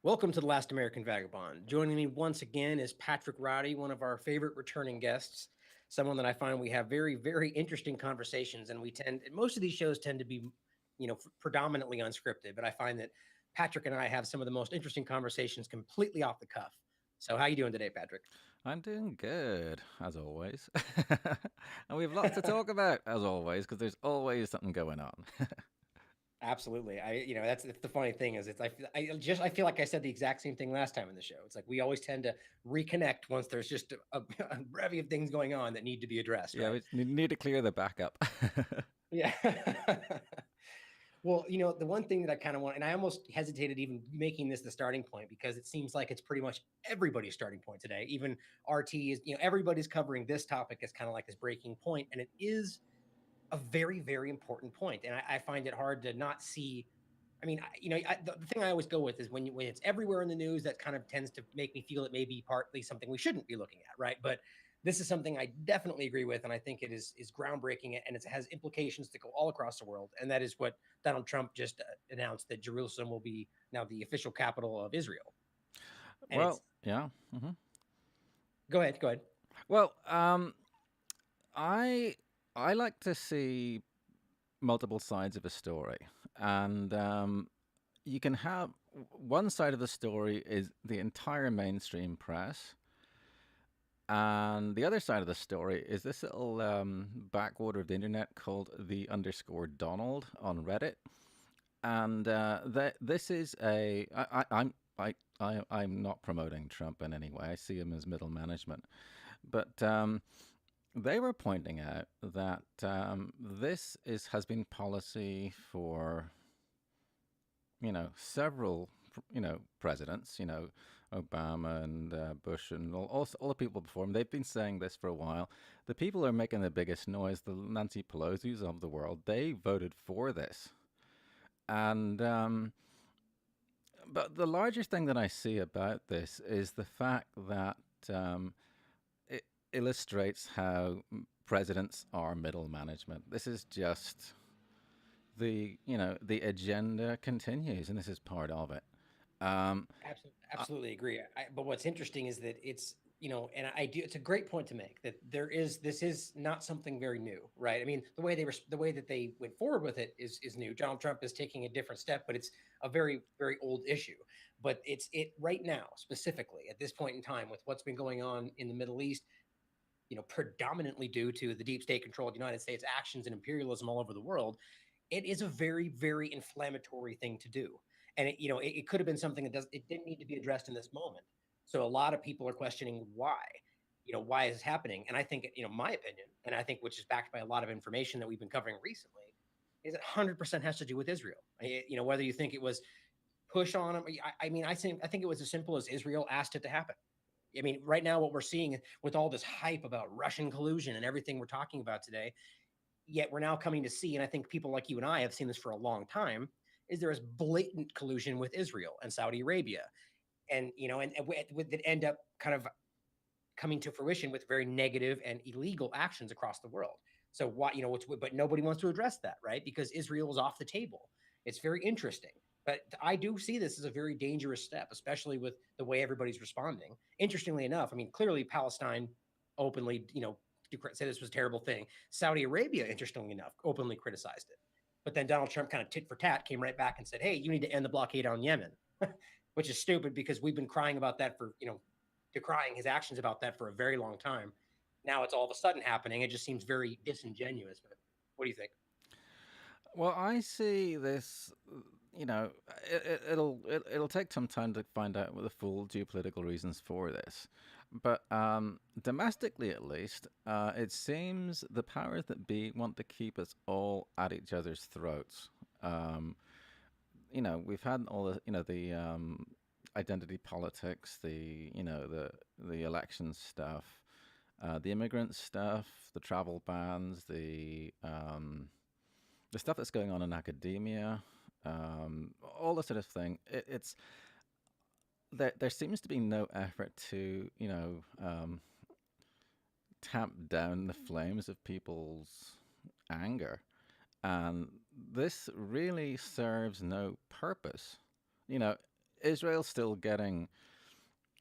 Welcome to The Last American Vagabond. Joining me once again is Patrick Rowdy, one of our favorite returning guests, someone that I find we have very, very interesting conversations. And most of these shows tend to be, predominantly unscripted, but I find that Patrick and I have some of the most interesting conversations completely off the cuff. So, how you doing today, Patrick? I'm doing good, as always. And we have lots to talk about, as always, because there's always something going on. Absolutely. That's the funny thing is I feel like I said the exact same thing last time in the show. It's like we always tend to reconnect once there's just a bevy of things going on that need to be addressed, Yeah, right? we need to clear the backup. Yeah. Well, the one thing that I kind of want, and I almost hesitated even making this the starting point because it seems like it's pretty much everybody's starting point today. Even RT is, everybody's covering this topic as kind of like this breaking point, and it is a very, very important point. And I find it hard to not see. I mean, the thing I always go with is when it's everywhere in the news, that kind of tends to make me feel it may be partly something we shouldn't be looking at, right? But this is something I definitely agree with, and I think it is groundbreaking, and it has implications that go all across the world. And that is what Donald Trump just announced, that Jerusalem will be now the official capital of Israel. And Well, it's yeah. Go ahead, go ahead. Well, I I like to see multiple sides of a story, and you can have one side of the story is the entire mainstream press, and the other side of the story is this little backwater of the internet called the underscore Donald on Reddit. And this is I'm not promoting Trump in any way. I see him as middle management, but they were pointing out that this is has been policy for several presidents, Obama and Bush and all the people before him. They've been saying this for a while. The people who are making the biggest noise, the Nancy Pelosi's of the world, they voted for this. And but the largest thing that I see about this is the fact that it illustrates how presidents are middle management. This is just the agenda continues, and this is part of it. Um, Absolutely agree. But what's interesting is that and I do. It's a great point to make that this is not something very new, right? I mean, the way that they went forward with it is new. Donald Trump is taking a different step, but it's a very, very old issue. But it right now, specifically at this point in time, with what's been going on in the Middle East, predominantly due to the deep state controlled United States actions and imperialism all over the world, it is a very, very inflammatory thing to do. And it could have been something it didn't need to be addressed in this moment. So a lot of people are questioning why, why is this happening? And I think, my opinion, and I think which is backed by a lot of information that we've been covering recently, is it 100% has to do with Israel. Whether you think it was push on them. I think it was as simple as Israel asked it to happen. I mean, right now, what we're seeing with all this hype about Russian collusion and everything we're talking about today, yet we're now coming to see, and I think people like you and I have seen this for a long time, is there is blatant collusion with Israel and Saudi Arabia, and that end up kind of coming to fruition with very negative and illegal actions across the world. So why, but nobody wants to address that, right? Because Israel is off the table. It's very interesting. But I do see this as a very dangerous step, especially with the way everybody's responding. Interestingly enough, I mean, clearly Palestine openly, say this was a terrible thing. Saudi Arabia, interestingly enough, openly criticized it. But then Donald Trump kind of tit for tat came right back and said, hey, you need to end the blockade on Yemen, which is stupid because we've been crying about that for, decrying his actions about that for a very long time. Now it's all of a sudden happening. It just seems very disingenuous. But what do you think? well, I see this. It'll take some time to find out what the full geopolitical reasons for this, but domestically at least, it seems the powers that be want to keep us all at each other's throats. Um, we've had all the identity politics, the election stuff, the immigrant stuff, the travel bans, the stuff that's going on in academia, all this sort of thing. It's there seems to be no effort to tamp down the flames of people's anger, and this really serves no purpose. You know, Israel's still getting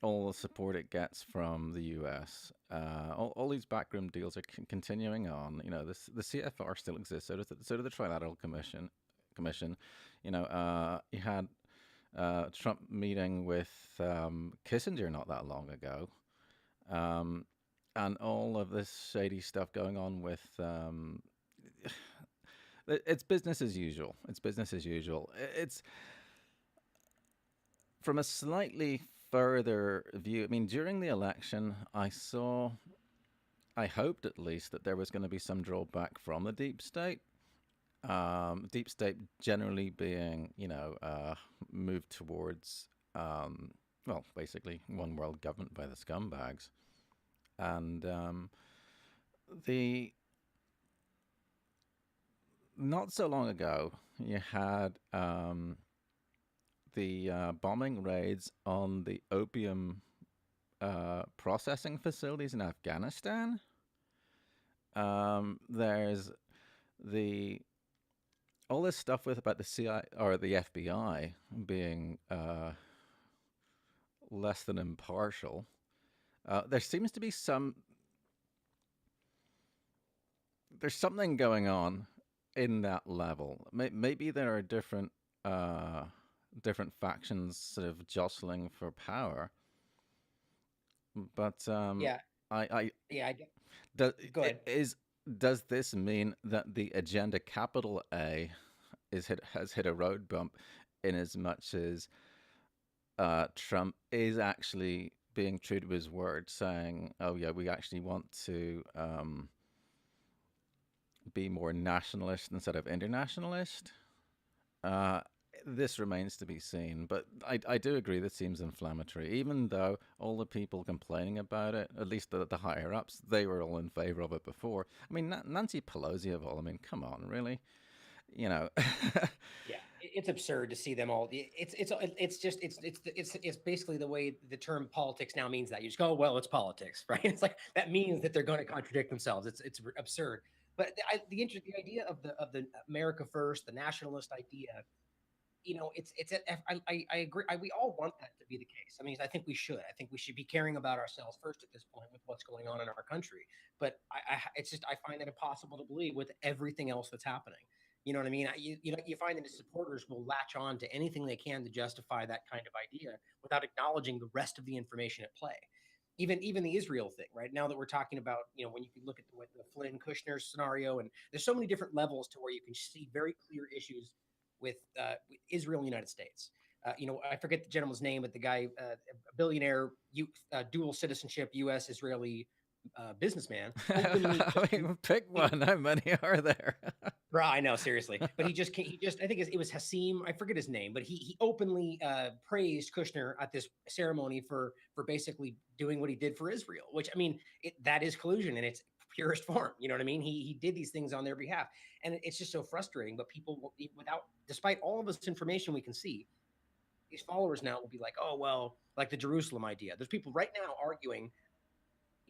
all the support it gets from the U.S. All these backroom deals are continuing on. You know, the CFR still exists. So does the Trilateral Commission. You know, you had Trump meeting with Kissinger not that long ago, um, and all of this shady stuff going on with. It's business as usual. It's business as usual. It's from a slightly further view. I mean, during the election, I hoped at least that there was going to be some drawback from the deep state. Deep state generally being, moved towards, well, basically one world government by the scumbags. And the not so long ago, you had the bombing raids on the opium processing facilities in Afghanistan. There's the all this stuff with about the CIA or the FBI being less than impartial. There seems to be there's something going on in that level. Maybe there are different factions sort of jostling for power, but Yeah, I yeah. I get, does go ahead. does this mean that the agenda capital A has hit a road bump, in as much as Trump is actually being true to his word, saying, "Oh yeah, we actually want to be more nationalist instead of internationalist." Uh, this remains to be seen, but I do agree that seems inflammatory. Even though all the people complaining about it, at least the higher ups, they were all in favor of it before. I mean, Nancy Pelosi of all. I mean, come on, really? You know, Yeah, it's absurd to see them all. It's just it's basically the way the term politics now means that you just go, well, it's politics, right? It's like that means that they're going to contradict themselves. It's absurd. But the idea of the America first, the nationalist idea, I agree. We all want that to be the case. I mean, I think we should. I think we should be caring about ourselves first at this point with what's going on in our country. But it's just I find that impossible to believe with everything else that's happening. You know what I mean? You find that his supporters will latch on to anything they can to justify that kind of idea without acknowledging the rest of the information at play. Even the Israel thing, right? Now that we're talking about, when you can look at the Flynn Kushner scenario, and there's so many different levels to where you can see very clear issues with Israel and the United States. I forget the gentleman's name, but the guy, a billionaire, dual citizenship, U.S. Israeli businessman, openly just I mean, pick one. How many are there? Bro, I know, seriously. But I think it was Hassim, I forget his name, but he openly praised Kushner at this ceremony for basically doing what he did for Israel, which I mean, that is collusion in its purest form. You know what I mean? He did these things on their behalf. And it's just so frustrating. But people, despite all of this information we can see, these followers now will be like, oh, well, like the Jerusalem idea. There's people right now arguing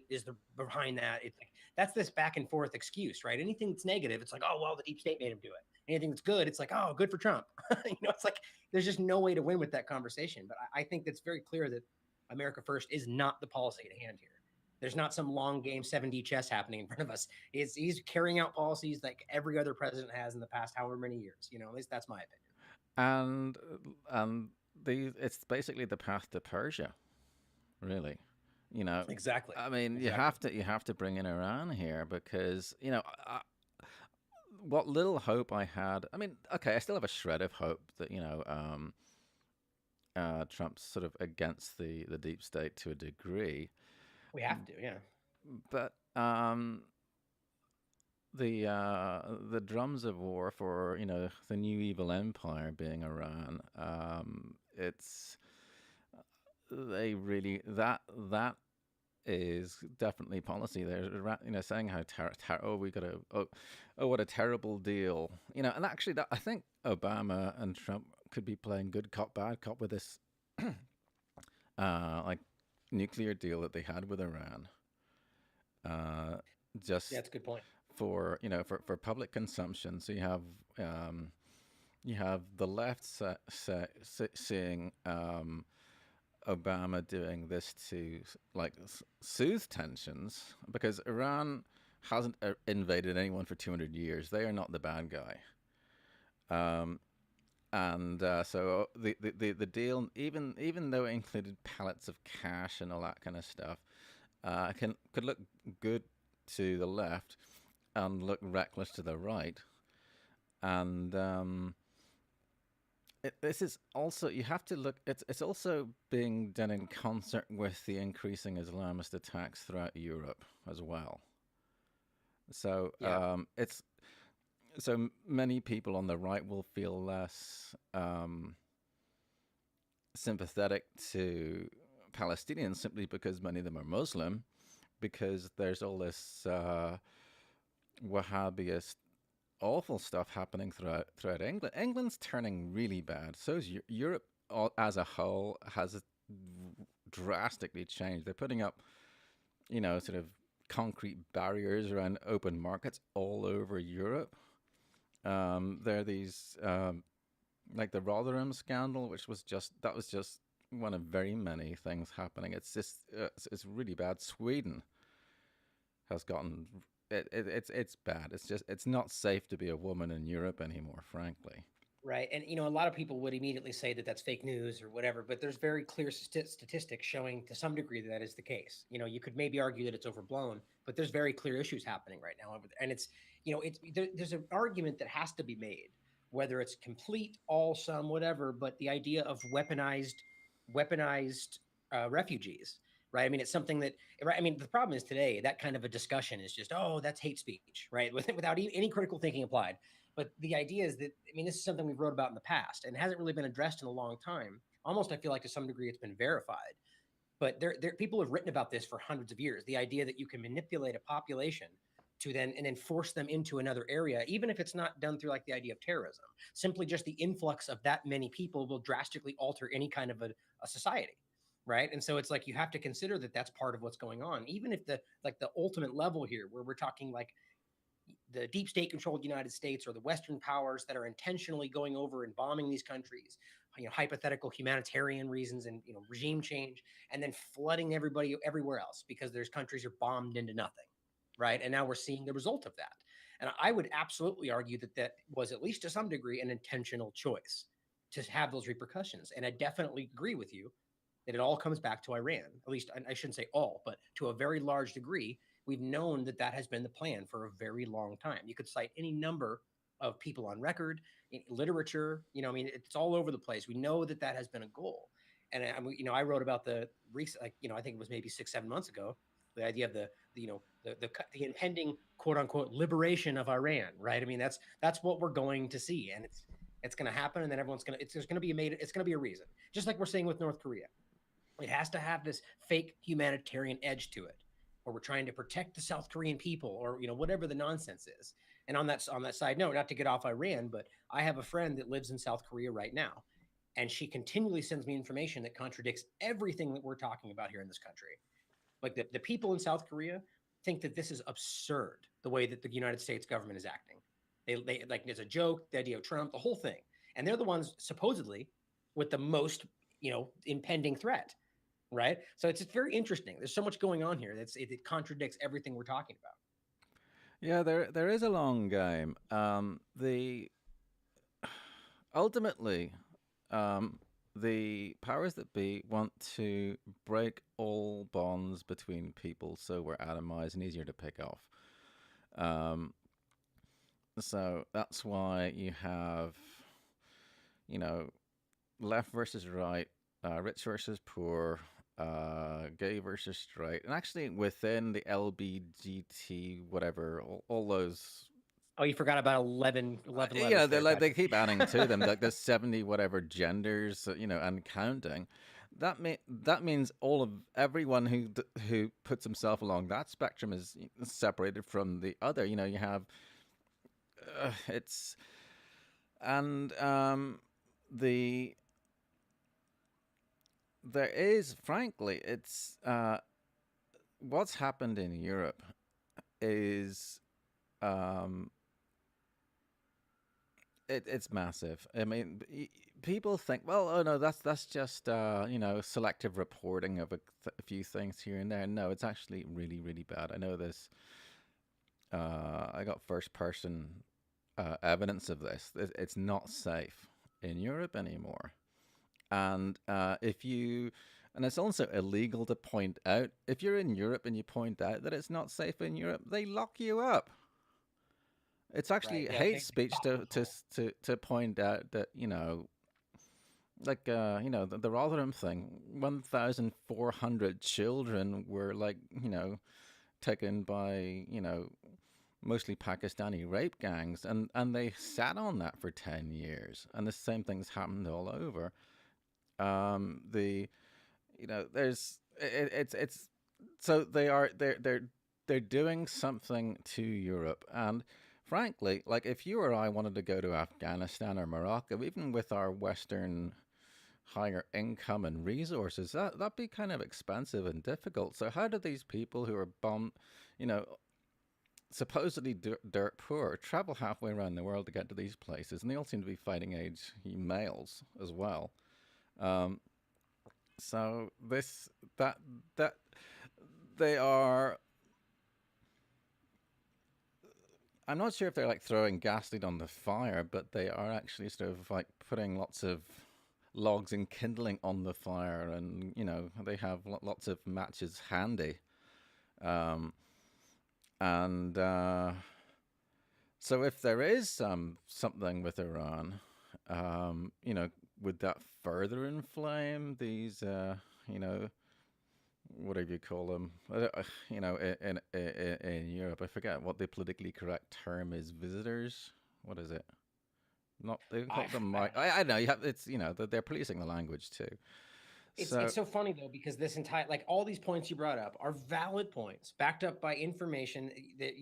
is the behind that. It's like that's this back and forth excuse, right? Anything that's negative, it's like, oh well, the deep state made him do it. Anything that's good, it's like, oh, good for Trump. It's like there's just no way to win with that conversation. But I think that's very clear that America First is not the policy at hand here. There's not some long game 7D chess happening in front of us. He's carrying out policies like every other president has in the past however many years. At least that's my opinion. and it's basically the path to Persia, really. You know, Exactly. I mean, Exactly. you have to bring in Iran here because what little hope I had. I mean, okay, I still have a shred of hope that Trump's sort of against the deep state to a degree, We have to, yeah. but the drums of war for the new evil empire being Iran. It's they really that is definitely policy. They're saying how oh we got to oh what a terrible deal. And actually that I think Obama and Trump could be playing good cop bad cop with this like nuclear deal that they had with Iran. Yeah, Just that's a good point. for for public consumption. So you have You have the left seeing Obama doing this to like soothe tensions because Iran hasn't invaded anyone for 200 years. They are not the bad guy. Um, and so the deal, even though it included pallets of cash and all that kind of stuff, could look good to the left and look reckless to the right. And this is also you have to look. It's also being done in concert with the increasing Islamist attacks throughout Europe as well. So Yeah. it's so many people on the right will feel less sympathetic to Palestinians simply because many of them are Muslim, because there's all this Wahhabist awful stuff happening throughout England. England's turning really bad. So is Europe as a whole has drastically changed. They're putting up, sort of concrete barriers around open markets all over Europe. There are these like the Rotherham scandal, which was just one of very many things happening. It's just it's really bad. Sweden has gotten it's bad. It's not safe to be a woman in Europe anymore, frankly. Right. And, a lot of people would immediately say that that's fake news or whatever, but there's very clear statistics showing to some degree that that is the case. You could maybe argue that it's overblown, but there's very clear issues happening right now. And there's an argument that has to be made, whether it's complete, all, some, whatever, but the idea of weaponized refugees, right? I mean, it's something that, right? I mean, the problem is today that kind of a discussion is just, oh, that's hate speech, right? Without any critical thinking applied. But the idea is that, I mean, this is something we've wrote about in the past and hasn't really been addressed in a long time. Almost, I feel like to some degree it's been verified. But people have written about this for hundreds of years. The idea that you can manipulate a population to then force them into another area, even if it's not done through like the idea of terrorism. Simply just the influx of that many people will drastically alter any kind of a society. Right. And so it's like you have to consider that that's part of what's going on, even if the ultimate level here, where we're talking like the deep state controlled United States or the Western powers that are intentionally going over and bombing these countries, hypothetical humanitarian reasons and regime change, and then flooding everybody everywhere else because there's countries are bombed into nothing, right? And now we're seeing the result of that. And I would absolutely argue that that was at least to some degree an intentional choice to have those repercussions. And I definitely agree with you that it all comes back to Iran. At least I shouldn't say all, but to a very large degree, we've known that that has been the plan for a very long time. You could cite any number of people on record, in literature. I mean, it's all over the place. We know that that has been a goal. And I wrote about the recent, I think it was maybe 6, 7 months ago, the idea of the impending quote unquote liberation of Iran, right? I mean, that's what we're going to see, and it's going to happen, and then there's going to be it's going to be a reason, just like we're seeing with North Korea. It has to have this fake humanitarian edge to it, or we're trying to protect the South Korean people, or whatever the nonsense is. And on that side note, not to get off Iran, but I have a friend that lives in South Korea right now, and she continually sends me information that contradicts everything that we're talking about here in this country. Like the people in South Korea think that this is absurd, the way that the United States government is acting. They like it's a joke, the idea of Trump, the whole thing, and they're the ones supposedly with the most impending threat, right? So it's very interesting. There's so much going on here it contradicts everything we're talking about. Yeah, there is a long game. The ultimately, the powers that be want to break all bonds between people, so we're atomized and easier to pick off. Um, so that's why you have, you know, left versus right, rich versus poor, gay versus straight, and actually within the LBGT, whatever, all those. Oh, you forgot about 11 Yeah, letters they there, like they Patrick. keep adding to them. Like there's 70 whatever genders, and counting. That means all of everyone who puts himself along that spectrum is separated from the other. You have it's and the there is frankly it's what's happened in Europe is um it's massive. I mean, people think, well, oh no, that's just selective reporting of a few things here and there. No, it's actually really really bad. I know this. I got first person evidence of this. It's not safe in Europe anymore, and if you. And it's also illegal to point out. If you're in Europe and you point out that it's not safe in Europe, they lock you up. It's Right. actually Yeah. hate Big speech thought control. to point out that the Rotherham thing. 1,400 children were taken by mostly Pakistani rape gangs, and they sat on that for 10 years, and the same things happened all over. The there's it's so they're doing something to Europe. And frankly, like if you or I wanted to go to Afghanistan or Morocco, even with our Western higher income and resources, that'd be kind of expensive and difficult. So how do these people who are you know, supposedly dirt poor, travel halfway around the world to get to these places? And they all seem to be fighting age males as well. Um, so this that they are. I'm not sure if they're like throwing gasoline on the fire, but they are actually sort of like putting lots of logs and kindling on the fire, and they have lots of matches handy. Um, and So if there is something with Iran, would that further inflame these, whatever you call them, in Europe? I forget what the politically correct term is. Visitors. What is it? Not they don't call them. I don't know. I know you have. It's they're policing the language too. It's So so funny though because this entire like all these points you brought up are valid points backed up by information that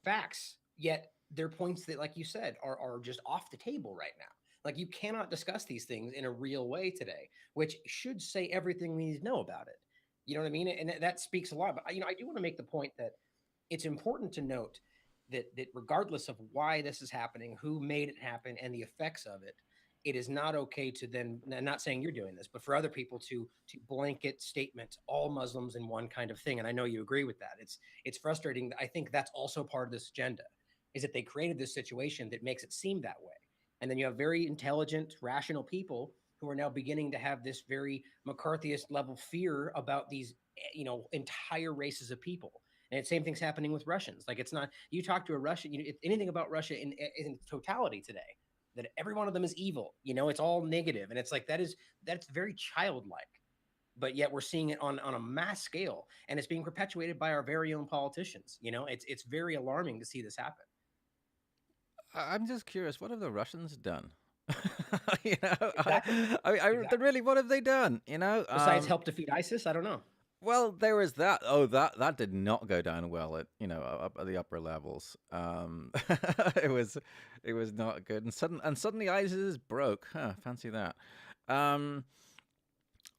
facts. Yet they're points that, like you said, are just off the table right now. Like you cannot discuss these things in a real way today, which should say everything we need to know about it. You know what I mean? And that speaks a lot. But I do want to make the point that it's important to note that regardless of why this is happening, who made it happen, and the effects of it, it is not okay to then. I'm not saying you're doing this, but for other people to blanket statement all Muslims in one kind of thing. And I know you agree with that. It's frustrating. I think that's also part of this agenda, is that they created this situation that makes it seem that way. And then you have very intelligent, rational people who are now beginning to have this very McCarthyist level fear about these, entire races of people. And the same thing's happening with Russians. Like it's not you talk to a Russian, anything about Russia in totality today, that every one of them is evil. It's all negative, and it's like that's very childlike. But yet we're seeing it on a mass scale, and it's being perpetuated by our very own politicians. It's very alarming to see this happen. I'm just curious, what have the Russians done? you know, Exactly. Exactly. really, what have they done? Besides help defeat ISIS, I don't know. Well, there was that. Oh, that did not go down well at up at the upper levels. It was not good, and suddenly ISIS broke. Huh, fancy that. Um,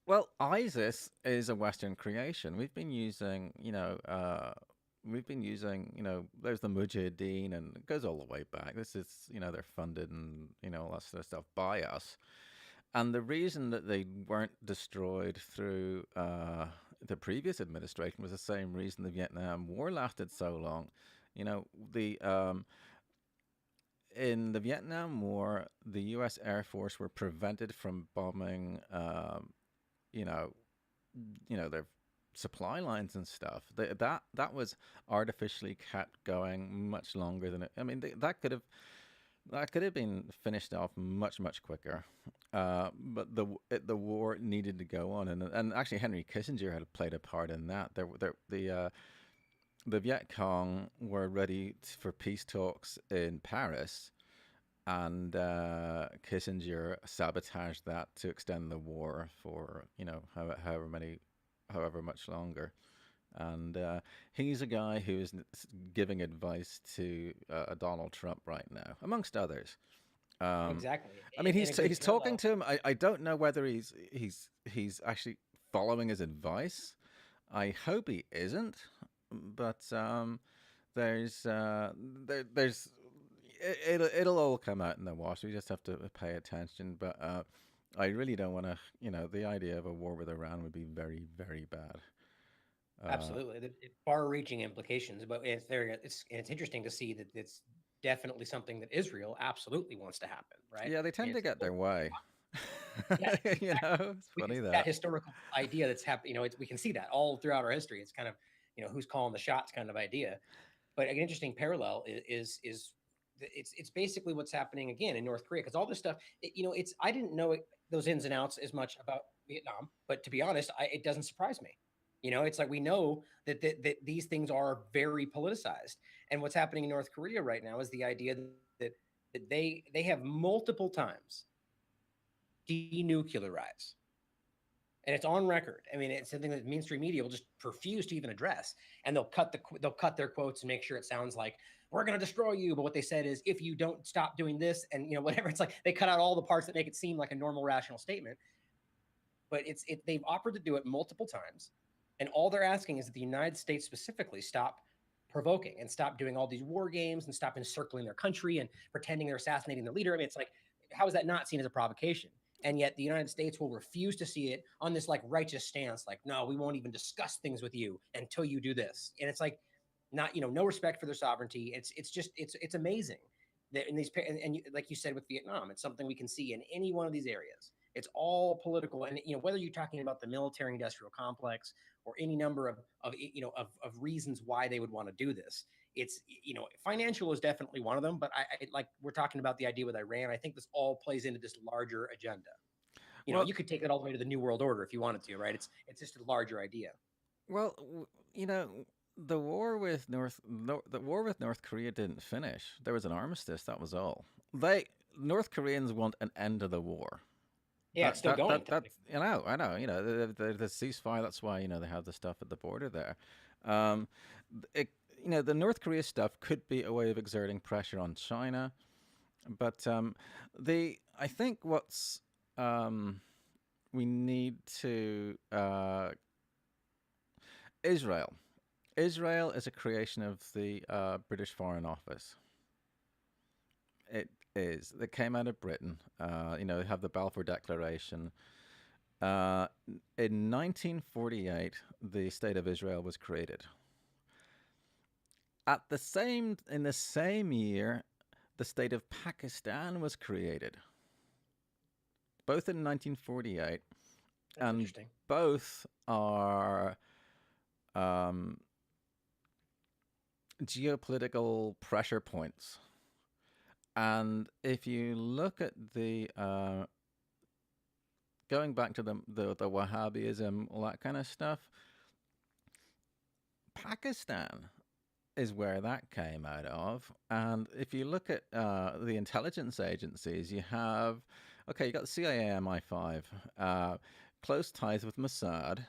well, ISIS is a Western creation. We've been using, there's the Mujahideen, and it goes all the way back. This is, they're funded and all that sort of stuff by us. And the reason that they weren't destroyed through the previous administration was the same reason the Vietnam War lasted so long. You know, the in the Vietnam War, the U.S. Air Force were prevented from bombing, you know, their supply lines and stuff. That was artificially kept going much longer than it. I mean, that could have been finished off much quicker, but the war needed to go on, and actually Henry Kissinger had played a part in that. The Viet Cong were ready for peace talks in Paris, and Kissinger sabotaged that to extend the war for however much longer. And he's a guy who is giving advice to Donald Trump right now, amongst others. Um, Exactly. I mean, And a good he's talking parallel. to him. I don't know whether he's actually following his advice. I hope he isn't, but there's it'll all come out in the wash. We just have to pay attention. But I really don't want to. The idea of a war with Iran would be very, very bad. Uh, Absolutely, far-reaching implications. But it's interesting to see that it's definitely something that Israel absolutely wants to happen, right? yeah, they And tend to it's like, get well, their way. yeah, exactly. It's We can funny see that that. historical idea that's happened. We can see that all throughout our history. It's kind of who's calling the shots kind of idea. But an interesting parallel is it's basically what's happening again in North Korea because all this stuff. It's I didn't know those ins and outs as much about Vietnam, but to be honest, it doesn't surprise me. It's like we know that these things are very politicized, and what's happening in North Korea right now is the idea that they have multiple times denuclearize. And it's on record. I mean, it's something that mainstream media will just refuse to even address, and they'll cut their quotes and make sure it sounds like we're going to destroy you. But what they said is, if you don't stop doing this, and whatever, it's like they cut out all the parts that make it seem like a normal, rational statement. But they've offered to do it multiple times, and all they're asking is that the United States specifically stop provoking and stop doing all these war games and stop encircling their country and pretending they're assassinating the leader. I mean, it's like, how is that not seen as a provocation? And yet the United States will refuse to see it on this like righteous stance, like, no, we won't even discuss things with you until you do this. And it's like, not, no respect for their sovereignty. It's amazing that in these, and like you said with Vietnam, it's something we can see in any one of these areas. It's all political, and whether you're talking about the military industrial complex or any number of reasons why they would want to do this. It's financial is definitely one of them, but I like we're talking about the idea with Iran. I think this all plays into this larger agenda. Well, You could take it all the way to the New World Order if you wanted to, right? It's just a larger idea. well, you know, the war with North Korea didn't finish. There was an armistice. That was all. They North Koreans want an end to the war. Yeah, it's still going. That's I know. The ceasefire. That's why they have the stuff at the border there. Um, it, the North Korea stuff could be a way of exerting pressure on China, but the I think what's we need to Israel. Israel is a creation of the British Foreign Office. It is. That came out of Britain. They have the Balfour Declaration. In 1948, the State of Israel was created. In the same year, the State of Pakistan was created. Both in 1948, That's and interesting. both are geopolitical pressure points. And if you look at the going back to the Wahhabism, all that kind of stuff, Pakistan is where that came out of. And if you look at the intelligence agencies, you got the CIA, MI5, close ties with Mossad,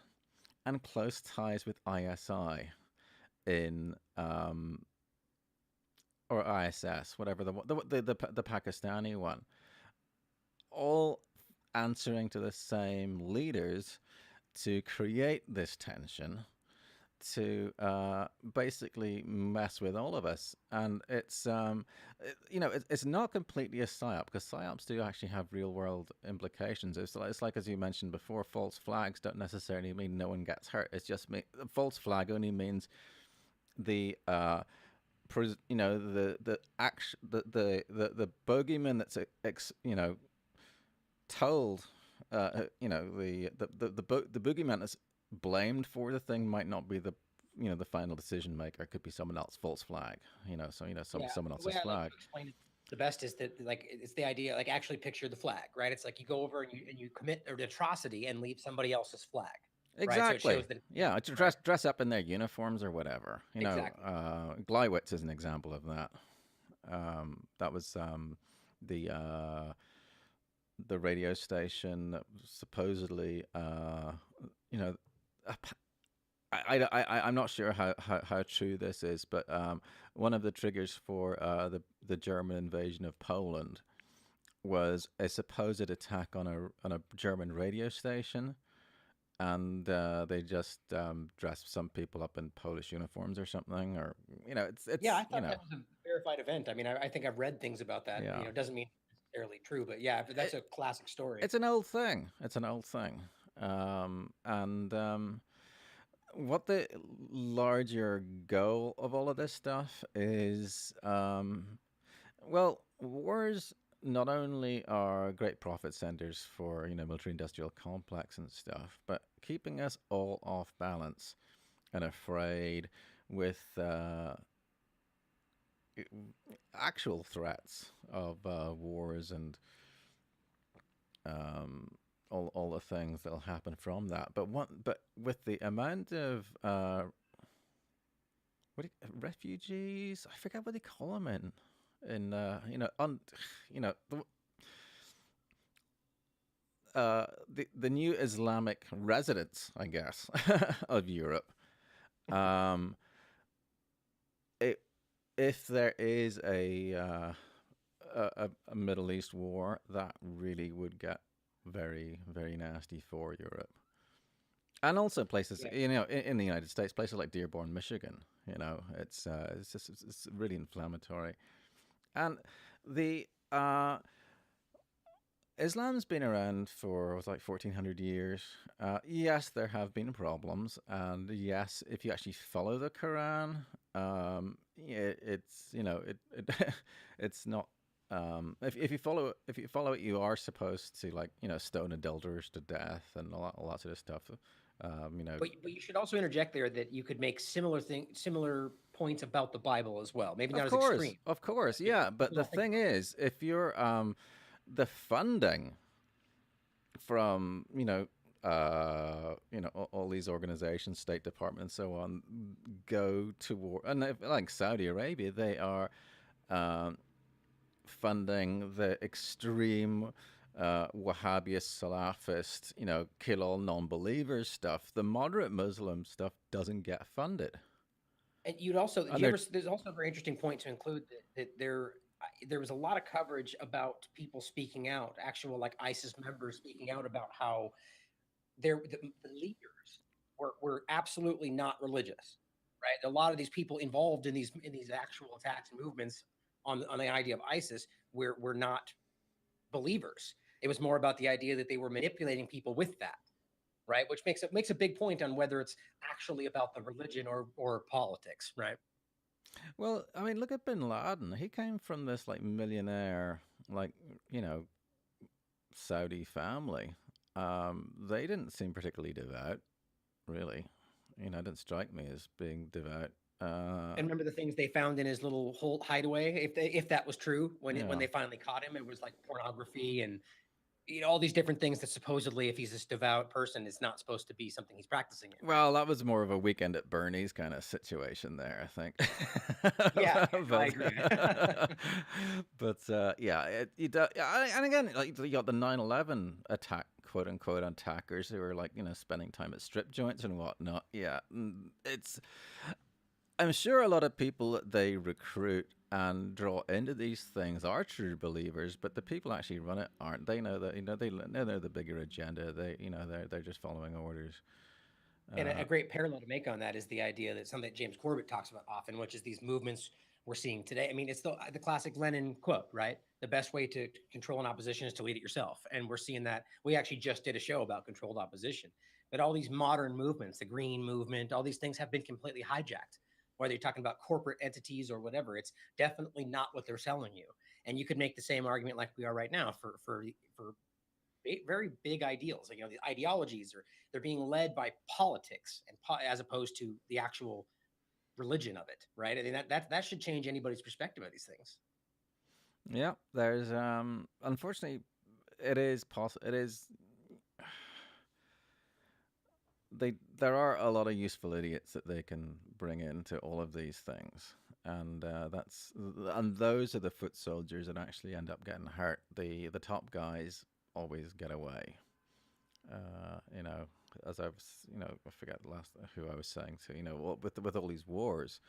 and close ties with ISI in or ISS, whatever the Pakistani one, all answering to the same leaders to create this tension, to basically mess with all of us. And it's it's not completely a psyop, because psyops do actually have real world implications. It's like, as you mentioned before, false flags don't necessarily mean no one gets hurt. It's just a false flag only means the the action, the bogeyman that's told the boogeyman that's blamed for the thing might not be the final decision maker. It could be someone else. False flag. Yeah, Someone the way else's I like flag. to explain it the best is that like it's the idea like actually picture the flag, right? It's like you go over and you commit an atrocity and leave somebody else's flag, right? So it Exactly. shows that Yeah, to right, dress up in their uniforms or whatever. exactly. Gleiwitz is an example of that. That was the radio station that supposedly, you know, I'm not sure how true this is, but one of the triggers for the German invasion of Poland was a supposed attack on a German radio station, and they just dressed some people up in Polish uniforms or something, or Yeah, I it's thought that was a verified event. I mean, I think I've read things about that. Yeah. It doesn't mean it's necessarily true, but yeah, but that's It, a classic story. it's an old thing. It's an old thing. And what the larger goal of all of this stuff is, well, wars not only are great profit centers for military industrial complex and stuff, but keeping us all off balance and afraid with actual threats of wars and um, all the things that'll happen from that. But with the amount of refugees, I forget what they call them in the the new Islamic residents, I guess, of Europe. Um, it, if there is a Middle East war, that really would get very, very nasty for Europe. And also places, Yeah. in the United States, places like Dearborn, Michigan. It's really inflammatory. And the Islam's been around for was like 1400 years. Yes, there have been problems, and yes, if you actually follow the Quran, it's it's not. If you follow it, you are supposed to stone adulterers to death and all that sort of stuff. But you should also interject there that you could make similar points about the Bible as well. Maybe not as extreme. Of course, People yeah. But the don't think thing about is, if you're the funding from all these organizations, State Department, and so on, go to war. And like Saudi Arabia, they are um, funding the extreme Wahhabist, Salafist, kill all non-believers stuff. The moderate Muslim stuff doesn't get funded, And you'd also, do and you they're ever, there's also a very interesting point to include that there was a lot of coverage about people speaking out, actual like ISIS members speaking out about how the leaders were absolutely not religious, right? A lot of these people involved in these actual attacks and movements on the idea of ISIS were not believers. It was more about the idea that they were manipulating people with that, right? Which makes a big point on whether it's actually about the religion or politics, right? well. I mean, look at Bin Laden. He came from this like millionaire, like you know, Saudi family. They didn't seem particularly devout, really. It didn't strike me as being devout. And remember the things they found in his little hole hideaway, if that was true, when Yeah. they finally caught him, it was like pornography and all these different things that supposedly, if he's this devout person, it's not supposed to be something he's practicing in, right? Well, that was more of a weekend at Bernie's kind of situation there, I think. Yeah, no, I but agree. yeah, and again, like you got the 9/11 attack, quote unquote, attackers who were like spending time at strip joints and whatnot. Yeah, it's. I'm sure a lot of people that they recruit and draw into these things are true believers, but the people actually run it aren't. They know that they know the bigger agenda. They're just following orders. And a Uh, great parallel to make on that is the idea that something that James Corbett talks about often, which is these movements we're seeing today. I mean, it's the classic Lenin quote, right? The best way to control an opposition is to lead it yourself. And we're seeing that. We actually just did a show about controlled opposition. But all these modern movements, the green movement, all these things have been completely hijacked. Whether you're talking about corporate entities or whatever, it's definitely not what they're selling you. And you could make the same argument like we are right now for very big ideals. Like, the ideologies are they're being led by politics and as opposed to the actual religion of it, right? I mean that should change anybody's perspective of these things. yeah, there's unfortunately it is possible. It is there are a lot of useful idiots that they can bring into all of these things, and those are the foot soldiers that actually end up getting hurt. The top guys always get away. You know, as I was, I forget the last who I was saying to. With all these wars,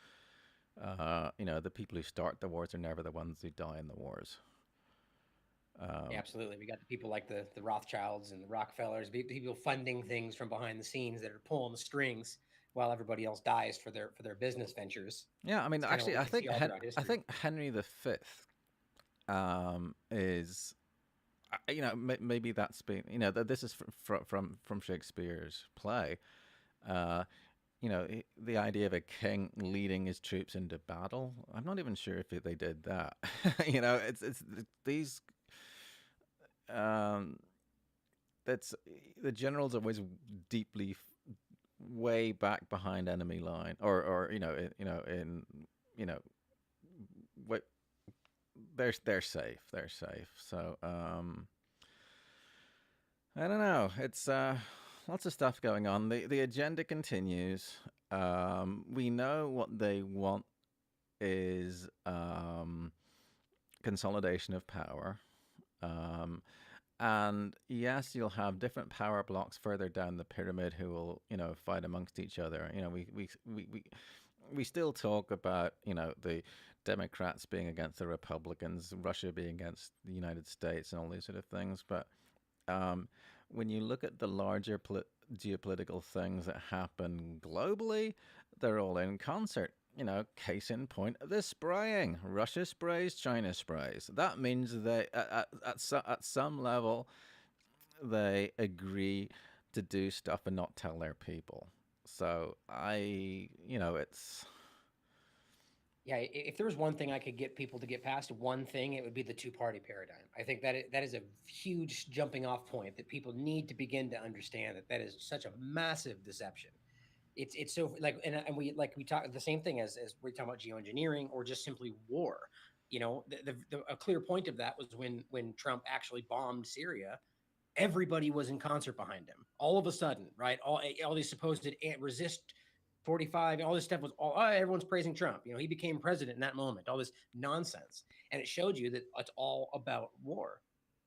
the people who start the wars are never the ones who die in the wars. Yeah, Um, absolutely. We got the people like the Rothschilds and the Rockefellers, people funding things from behind the scenes that are pulling the strings. while everybody else dies for their business ventures. Yeah, I mean, It's kind of what actually, we can see all throughout I history. think Henry V is maybe that's been this is from Shakespeare's play. Uh, the idea of a king leading his troops into battle. I'm not even sure if they did that. It's these um, that's the general's always deeply way back behind enemy line, or in you know what they're safe. They're safe. So I don't know. It's lots of stuff going on. The agenda continues. We know what they want is consolidation of power. Um, and yes, you'll have different power blocks further down the pyramid who will, fight amongst each other. We still talk about, the Democrats being against the Republicans, Russia being against the United States, and all these sort of things. But um, when you look at the larger geopolitical things that happen globally, they're all in concert. Case in point, the spraying. Russia sprays, China sprays. That means they, at some level, they agree to do stuff and not tell their people. So it's. Yeah, if there was one thing I could get people to get past, one thing, it would be the two-party paradigm. I think that is a huge jumping off point that people need to begin to understand that is such a massive deception. It's so like and we talk the same thing as we talk about geoengineering or just simply war. A clear point of that was when Trump actually bombed Syria. Everybody was in concert behind him. All of a sudden, right? All these supposed resist 45, all this stuff was everyone's praising Trump. He became president in that moment. All this nonsense, and it showed you that it's all about war.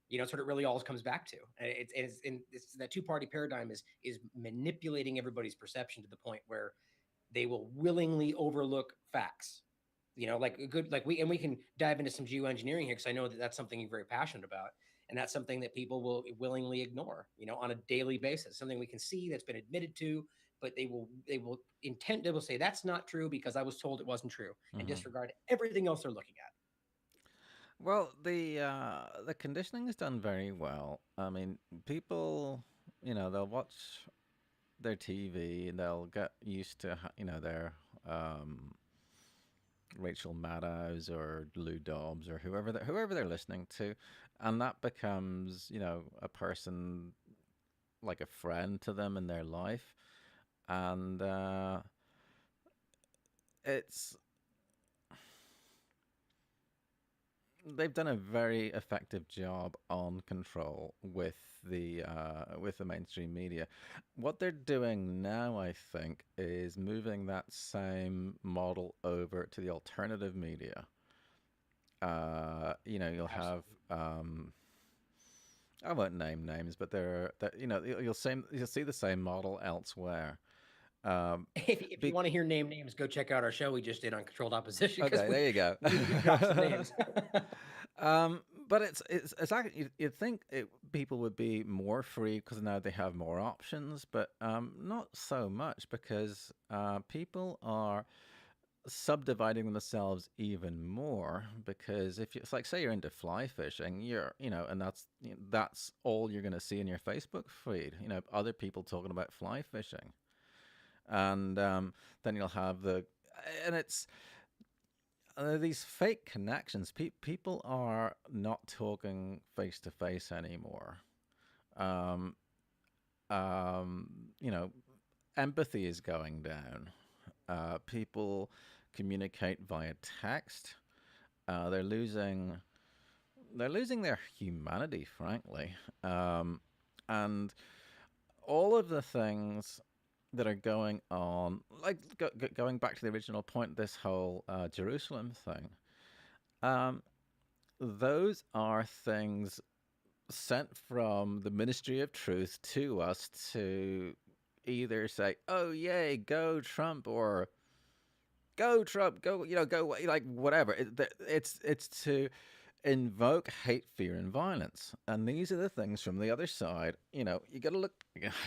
It's what it really all comes back to. And it's that two-party paradigm is manipulating everybody's perception to the point where they will willingly overlook facts. Like a good we can dive into some geoengineering here because I know that that's something you're very passionate about, and that's something that people will willingly ignore. On a daily basis, something we can see that's been admitted to, but they will say that's not true because I was told it wasn't true, and Mhm. disregard everything else they're looking at. Well, the conditioning is done very well. I mean, people, they'll watch their TV and they'll get used to their um, Rachel Maddows or Lou Dobbs or whoever they're listening to, and that becomes a person like a friend to them in their life, and it's they've done a very effective job on control with the mainstream media. What they're doing now, I think, is moving that same model over to the alternative media. You'll have Absolutely. I won't name names, but you'll see the same model elsewhere. Um, If you be, want to hear names, go check out our show we just did on controlled opposition because okay, there you go. we dropped some names. But it's actually you'd think people would be more free because now they have more options, but not so much because people are subdividing themselves even more because if you, it's like say you're into fly fishing, and that's all you're going to see in your Facebook feed, other people talking about fly fishing, and then you'll have and it's these fake connections. People are not talking face to face anymore. Um, um, you know, Empathy is going down. People communicate via text. Uh, they're losing they're losing their humanity, frankly, and all of the things that are going on, like going back to the original point, this whole Jerusalem thing. Um, those are things sent from the Ministry of Truth to us to either say, "Oh yay, go Trump," or "Go Trump, go go like whatever." It's to invoke hate, fear, and violence. And these are the things from the other side. You got to look,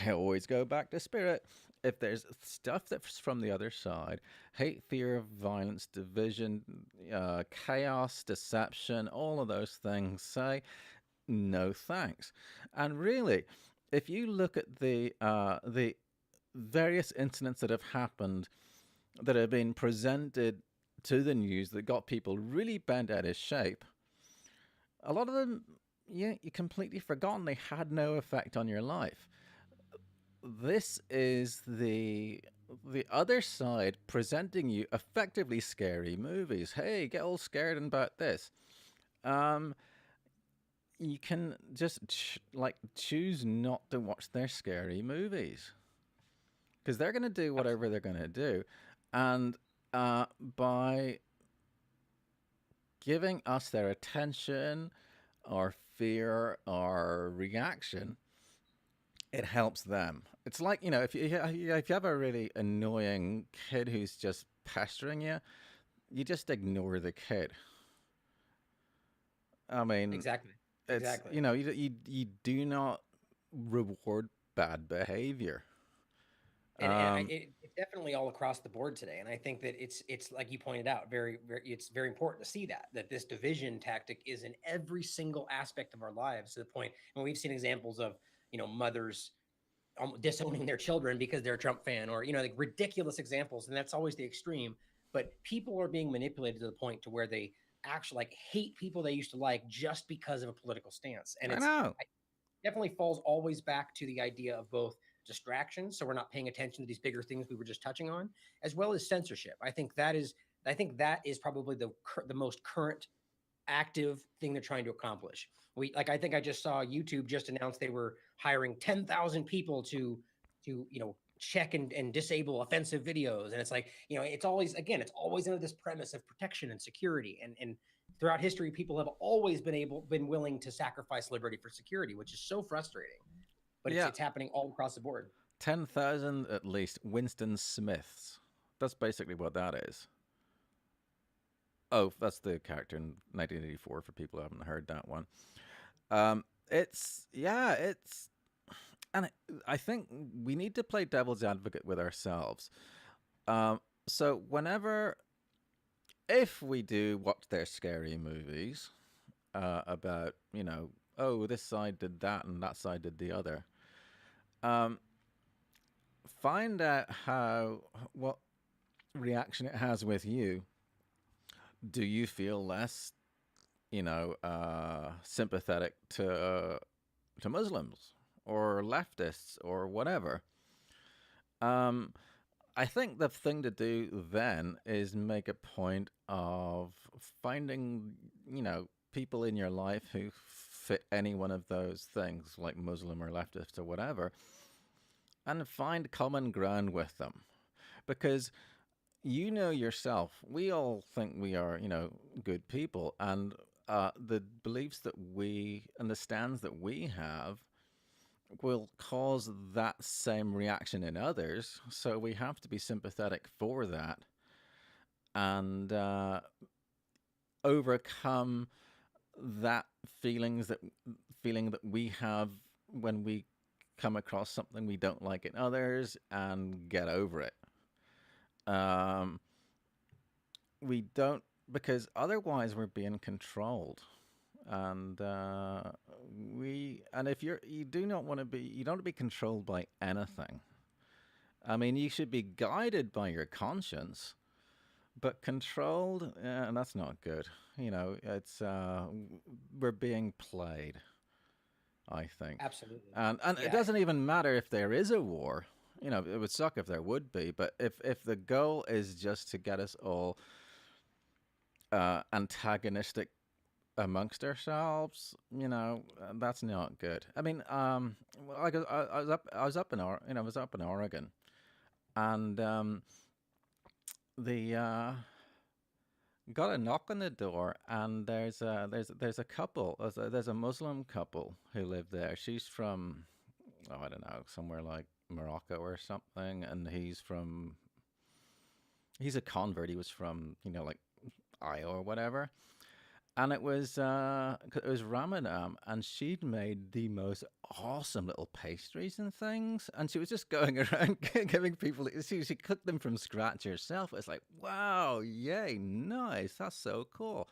I always go back to spirit. If there's stuff that's from the other side, hate, fear, violence, division, chaos, deception, all of those things, say no thanks. And really, if you look at the various incidents that have happened that have been presented to the news that got people really bent out of shape, a lot of them, yeah, you completely forgotten they had no effect on your life. This is the other side presenting you effectively scary movies. Hey, get all scared about this. Um, you can just choose not to watch their scary movies because they're going to do whatever Absolutely. they're going to do, and by giving us their attention or fear or reaction, it helps them. It's like, if you have a really annoying kid who's just pestering you, you just ignore the kid. I mean, Exactly. it's Exactly. you do not reward bad behavior. And Um, it's definitely all across the board today. And I think that it's like you pointed out, it's very important to see that this division tactic is in every single aspect of our lives, to the point. And we've seen examples of mothers disowning their children because they're a Trump fan, or like ridiculous examples, and that's always the extreme. But people are being manipulated to the point to where they actually like hate people they used to like just because of a political stance, and I it's know. definitely falls always back to the idea of both distraction, so we're not paying attention to these bigger things we were just touching on, as well as censorship. I think that is probably the most current active thing they're trying to accomplish. I think I just saw YouTube just announced they were hiring 10,000 people to check and disable offensive videos. And it's like, it's always under this premise of protection and security. And throughout history, people have always been willing to sacrifice liberty for security, which is so frustrating. But it's Yeah, it's happening all across the board. 10,000 at least Winston Smiths. That's basically what that is. Oh, that's the character in 1984 for people who haven't heard that one. It's yeah, it's and I think we need to play devil's advocate with ourselves. So whenever, if we do watch their scary movies about, oh, this side did that and that side did the other, um, find out what reaction it has with you. Do you feel less, sympathetic to Muslims or leftists or whatever? Um, I think the thing to do then is make a point of finding, people in your life who fit any one of those things, like Muslim or leftist or whatever, and find common ground with them. Because yourself, we all think we are, good people, and the beliefs that we and the stands that we have will cause that same reaction in others. So we have to be sympathetic for that and overcome that feeling that we have when we come across something we don't like in others and get over it. Um, we don't, because otherwise we're being controlled, and if you do not want to be, you don't want to be controlled by anything. I mean, you should be guided by your conscience, but controlled, and that's not good. It's we're being played, I think, Absolutely. and it Yeah. doesn't even matter if there is a war. It would suck if there would be, but if the goal is just to get us all antagonistic amongst ourselves, that's not good. I mean, like I was up in I was up in Oregon, and the got a knock on the door, and there's a couple, there's a Muslim couple who live there. She's from, oh, I don't know, somewhere like Morocco or something, and he's a convert. He was from, like Iowa or whatever. and it was Ramadan, and she'd made the most awesome little pastries and things, and she was just going around giving people. She cooked them from scratch herself. It's like, wow, yay, nice, that's so cool.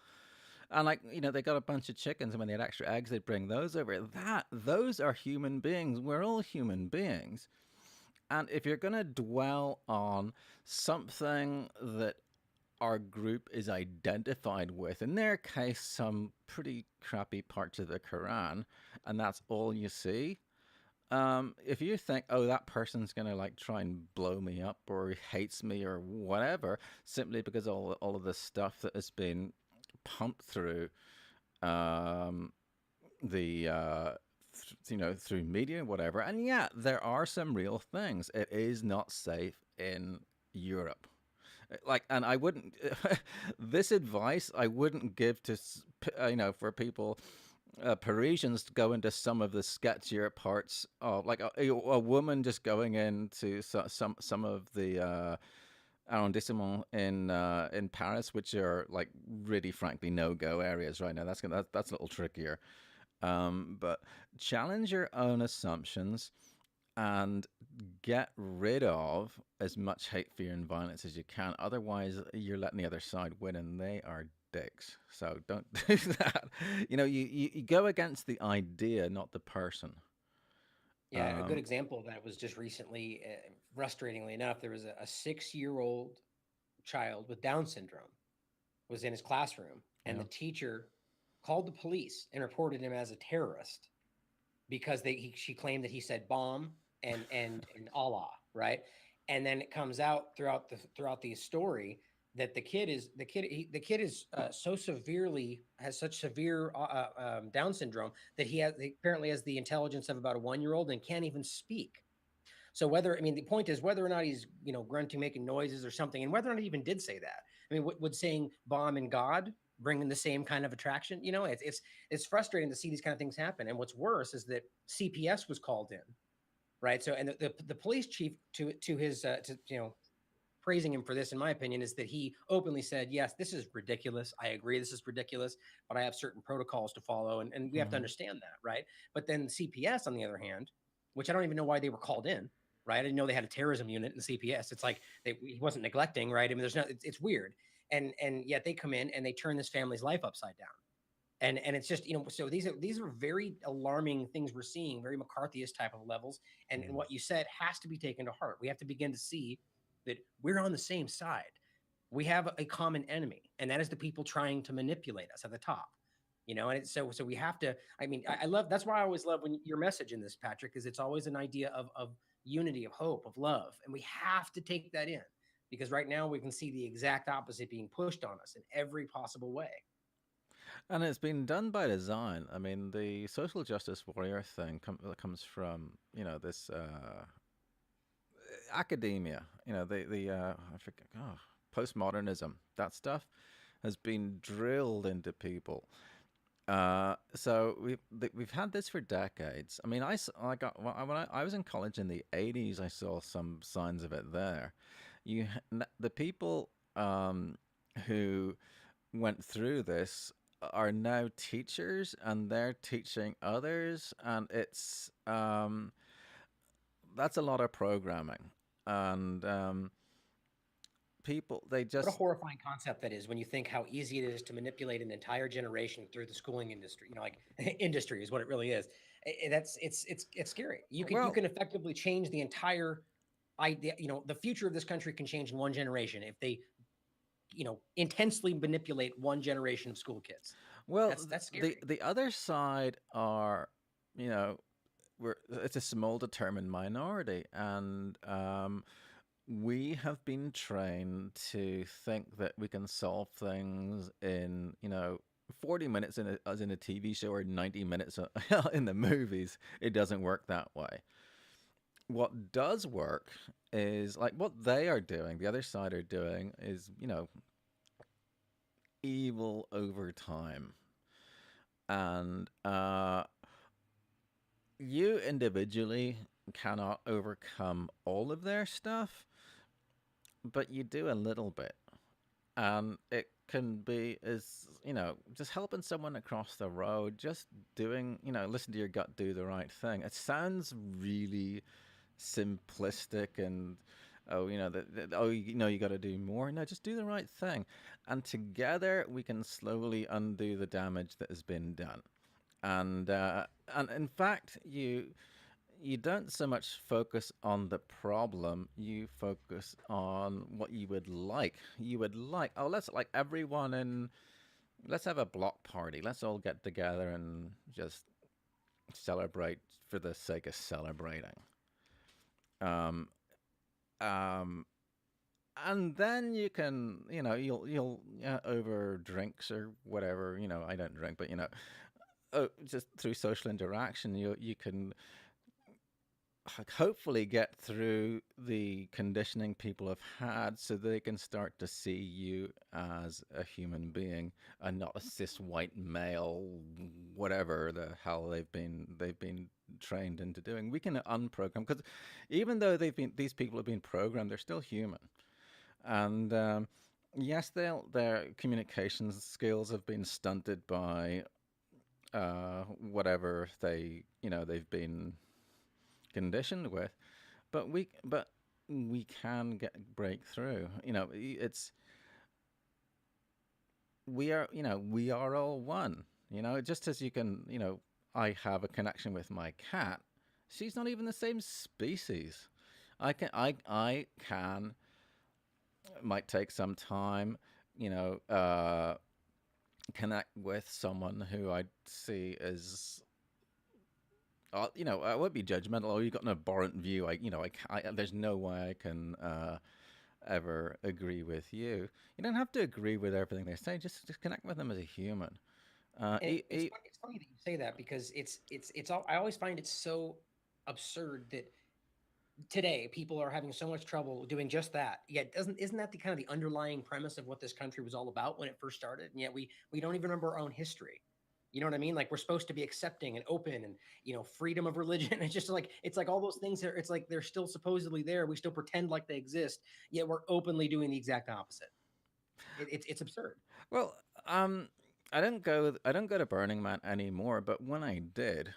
And like, they got a bunch of chickens, and when they had extra eggs, they'd bring those over. Those are human beings. We're all human beings. And if you're gonna dwell on something that our group is identified with, in their case, some pretty crappy parts of the Quran, and that's all you see. If you think, oh, that person's gonna like try and blow me up or hates me or whatever, simply because all of the stuff that has been pumped through um, the through media and whatever, and yeah, there are some real things. It is not safe in Europe. Like, and I wouldn't this advice I wouldn't give to for people, Parisians, to go into some of the sketchier parts of, like, a woman just going into some of the arrondissement in Paris, which are like really frankly no go areas right now. That's a little trickier. But challenge your own assumptions and get rid of as much hate, fear, and violence as you can. Otherwise, you're letting the other side win, and they are dicks. So don't do that. You go against the idea, not the person. Yeah, a good Um, example of that was just recently, frustratingly enough, there was a 6-year-old child with Down syndrome was in his classroom, and yeah. the teacher called the police and reported him as a terrorist because she claimed that he said bomb and Allah, right? And then it comes out throughout the story that the kid is so severely has such severe Down syndrome that he apparently has the intelligence of about a 1 year old and can't even speak. So whether, I mean, the point is whether or not he's, grunting, making noises or something, and whether or not he even did say that. I mean, would saying bomb and God bring in the same kind of attraction? It's frustrating to see these kind of things happen. And what's worse is that CPS was called in, right? So, and the police chief, to his praising him for this, in my opinion, is that he openly said, yes, this is ridiculous. I agree, this is ridiculous, but I have certain protocols to follow, and we have to Mhm. understand that, right? But then CPS, on the other hand, which I don't even know why they were called in, right? I didn't know they had a terrorism unit in the CPS. It's like he wasn't neglecting, right? I mean, it's weird. And yet they come in and they turn this family's life upside down. And it's just, so these are very alarming things we're seeing, very McCarthyist type of levels. And Mhm. what you said has to be taken to heart. We have to begin to see that we're on the same side. We have a common enemy, and that is the people trying to manipulate us at the top. And so we have to. I mean, I love. That's why I always love when your message in this, Patrick, is it's always an idea of unity, of hope, of love, and we have to take that in, because right now we can see the exact opposite being pushed on us in every possible way. And it's been done by design. I mean, the social justice warrior thing comes from this academia. I forget, postmodernism. That stuff has been drilled into people. So we've had this for decades. I mean, I got when I was in college in the '80s, I saw some signs of it there. The people who went through this are now teachers, and they're teaching others, and that's a lot of programming, and people they What a just horrifying concept that is when you think how easy it is to manipulate an entire generation through the schooling industry. Like industry is what it really is. That's it's scary. You well can effectively change the entire idea. The future of this country can change in one generation if they intensely manipulate one generation of school kids. well That's the scary. the other side are you know it's a small determined minority, and we have been trained to think that we can solve things in 40 minutes as in a TV show, or 90 minutes in the movies. It doesn't work that way. What does work is like what they are doing, the other side are doing is, evil over time. And you individually cannot overcome all of their stuff, but you do a little bit. And can be is, just helping someone across the road, just doing, listen to your gut, do the right thing. It sounds really simplistic and, oh, oh, you got to do more. No, just do the right thing. And together we can slowly undo the damage that has been done. And in fact, you don't so much focus on the problem, you focus on what you would like. You would like, oh, let's have a block party. Let's all get together and just celebrate for the sake of celebrating. Um, um, and then you can, you'll over drinks or whatever. I don't drink, but just through social interaction, you can hopefully get through the conditioning people have had so they can start to see you as a human being and not a cis white male, whatever the hell they've been trained into doing. We can unprogram, because even though these people have been programmed, they're still human. And yes, their communications skills have been stunted by whatever they've been conditioned with, but we can break through. It's we are all one. Just as you can, I have a connection with my cat. She's not even the same species. I can might take some time, you know, connect with someone who I see as I won't be judgmental. Oh, you've got an abhorrent view. There's no way I can ever agree with you. You don't have to agree with everything they say. Just connect with them as a human. And it's funny that you say that, because it's all, I always find it so absurd that today people are having so much trouble doing just that. Yet doesn't isn't that the kind of the underlying premise of what this country was all about when it first started? And yet we don't even remember our own history. You know what I mean? Like, we're supposed to be accepting and open and, freedom of religion. It's just like, it's like all those things are, it's like they're still supposedly there. We still pretend like they exist, yet we're openly doing the exact opposite. It's absurd. well, um, I don't go to Burning Man anymore. But when I did,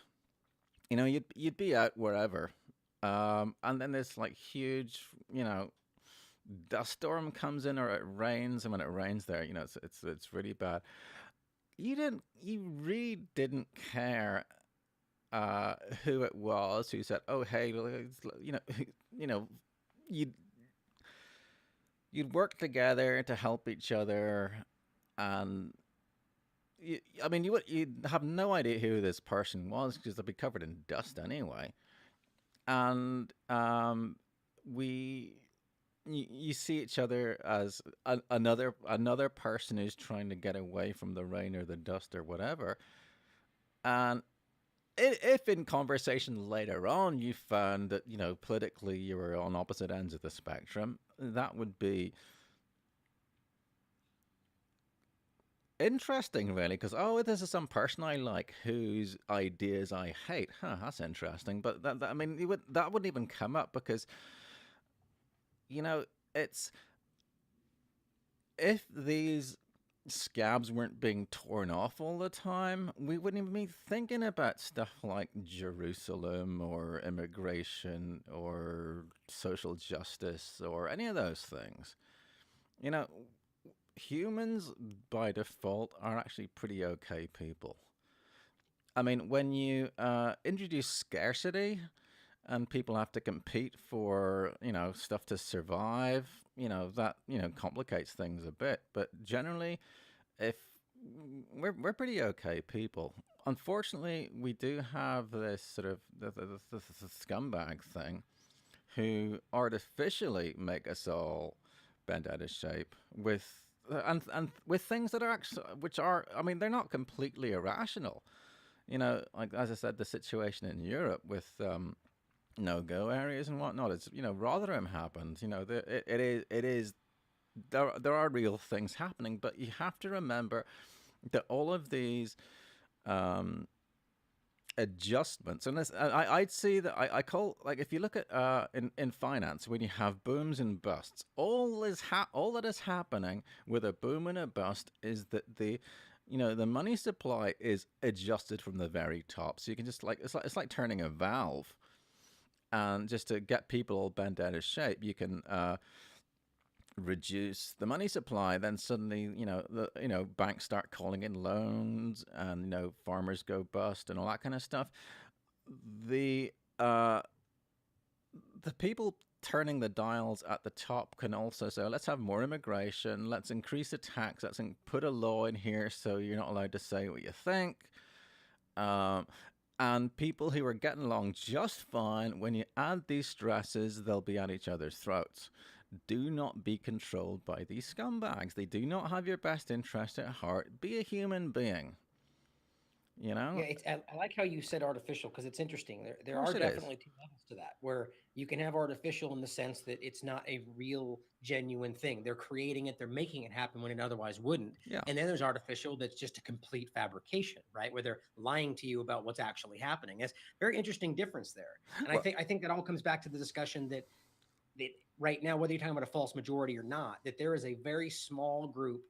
you'd be out wherever, and then this like huge, dust storm comes in, or it rains, and when it rains there, it's really bad. You really didn't care uh, who it was who said, "Oh, hey, you know, you'd you'd work together to help each other." And I mean, you'd have no idea who this person was because they'd be covered in dust anyway. And we you see each other as another person who's trying to get away from the rain or the dust or whatever. And if in conversation later on you found that politically you were on opposite ends of the spectrum, that would be interesting, really, because this is some person I like whose ideas I hate. Huh, that's interesting. But I mean, that wouldn't even come up because you know it's if these scabs weren't being torn off all the time, we wouldn't even be thinking about stuff like Jerusalem or immigration or social justice or any of those things. You know, humans by default are actually pretty okay people. I mean, when you introduce scarcity and people have to compete for stuff to survive, that complicates things a bit. But generally, if we're pretty okay people. Unfortunately, we do have this sort of the scumbag thing who artificially make us all bent out of shape with and with things that are actually which are I mean they're not completely irrational. Like as I said, the situation in Europe with no-go areas and whatnot. It's Rotherham happened. It is there are real things happening, but you have to remember that all of these um, adjustments, and I'd see that I call, like, if you look at in finance, when you have booms and busts, all that is happening with a boom and a bust is that the money supply is adjusted from the very top. So you can just, like, it's like turning a valve, and just to get people all bent out of shape, you can reduce the money supply. Then suddenly, banks start calling in loans, and farmers go bust and all that kind of stuff. The uh, the people turning the dials at the top can also say, let's have more immigration, let's increase the tax, put a law in here so you're not allowed to say what you think. Um, and people who are getting along just fine, when you add these stresses, they'll be at each other's throats. Do not be controlled by these scumbags. They do not have your best interest at heart. Be a human being. You Yeah, know? I like how you said artificial because it's interesting. Of There course are it is. definitely two levels to that, where you can have artificial in the sense that it's not a real, genuine thing. They're creating it, they're making it happen when it otherwise wouldn't. Yeah. And then there's artificial that's just a complete fabrication, right? Where they're lying to you about what's actually happening. That's a very interesting difference there. And Well, I think that all comes back to the discussion that right now, whether you're talking about a false majority or not, that there is a very small group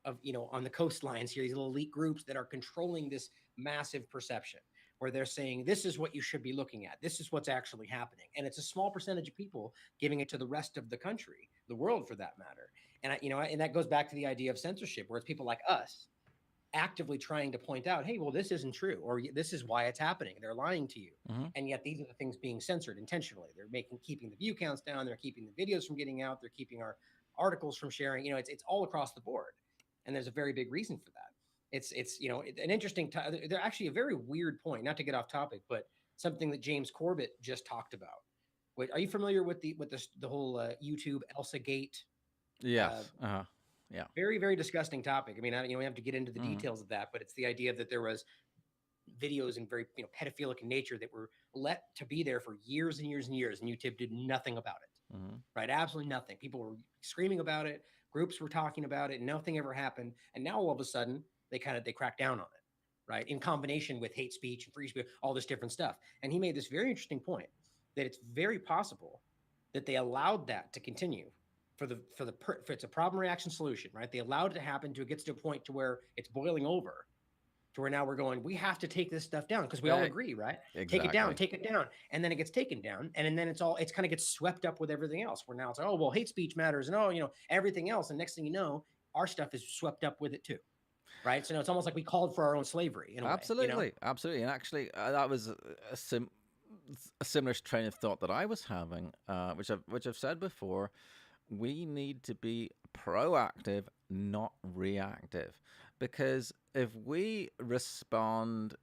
of, on the coastlines here, these little elite groups that are controlling this massive perception where they're saying this is what you should be looking at, this is what's actually happening, and it's a small percentage of people giving it to the rest of the country, the world for that matter. And and that goes back to the idea of censorship, where it's people like us actively trying to point out, hey, well, this isn't true, or this is why it's happening, they're lying to you. mhm. And yet these are the things being censored intentionally. They're keeping the view counts down, they're keeping the videos from getting out, they're keeping our articles from sharing. It's all across the board, and there's a very big reason for that. It's an interesting they're actually a very weird point, not to get off topic, but something that James Corbett just talked about. Wait, are you familiar with the whole YouTube Elsa Gate? uh, Yes. Yeah. Very, very disgusting topic. I mean, we have to get into the Mhm. details of that, but it's the idea that there was videos and very, pedophilic in nature that were let to be there for years and years and years, and YouTube did nothing about it. Mhm. Right? Absolutely nothing. People were screaming about it. Groups were talking about it. Nothing ever happened. And now all of a sudden they crack down on it, right? In combination with hate speech and free speech, all this different stuff. And he made this very interesting point that it's very possible that they allowed that to continue for it's a problem reaction solution, right? They allowed it to happen to it gets to a point to where it's boiling over, to where now we're going, we have to take this stuff down because we all Eh, agree, right? exactly. Take it down. And then it gets taken down. And then it's kind of gets swept up with everything else, where now it's like, oh, well, hate speech matters, and everything else. And next thing you know, our stuff is swept up with it too. Right. So it's almost like we called for our own slavery in a way. Absolutely, absolutely. And actually, that was a similar train of thought that I was having, which I've said before. We need to be proactive, not reactive, because if we respond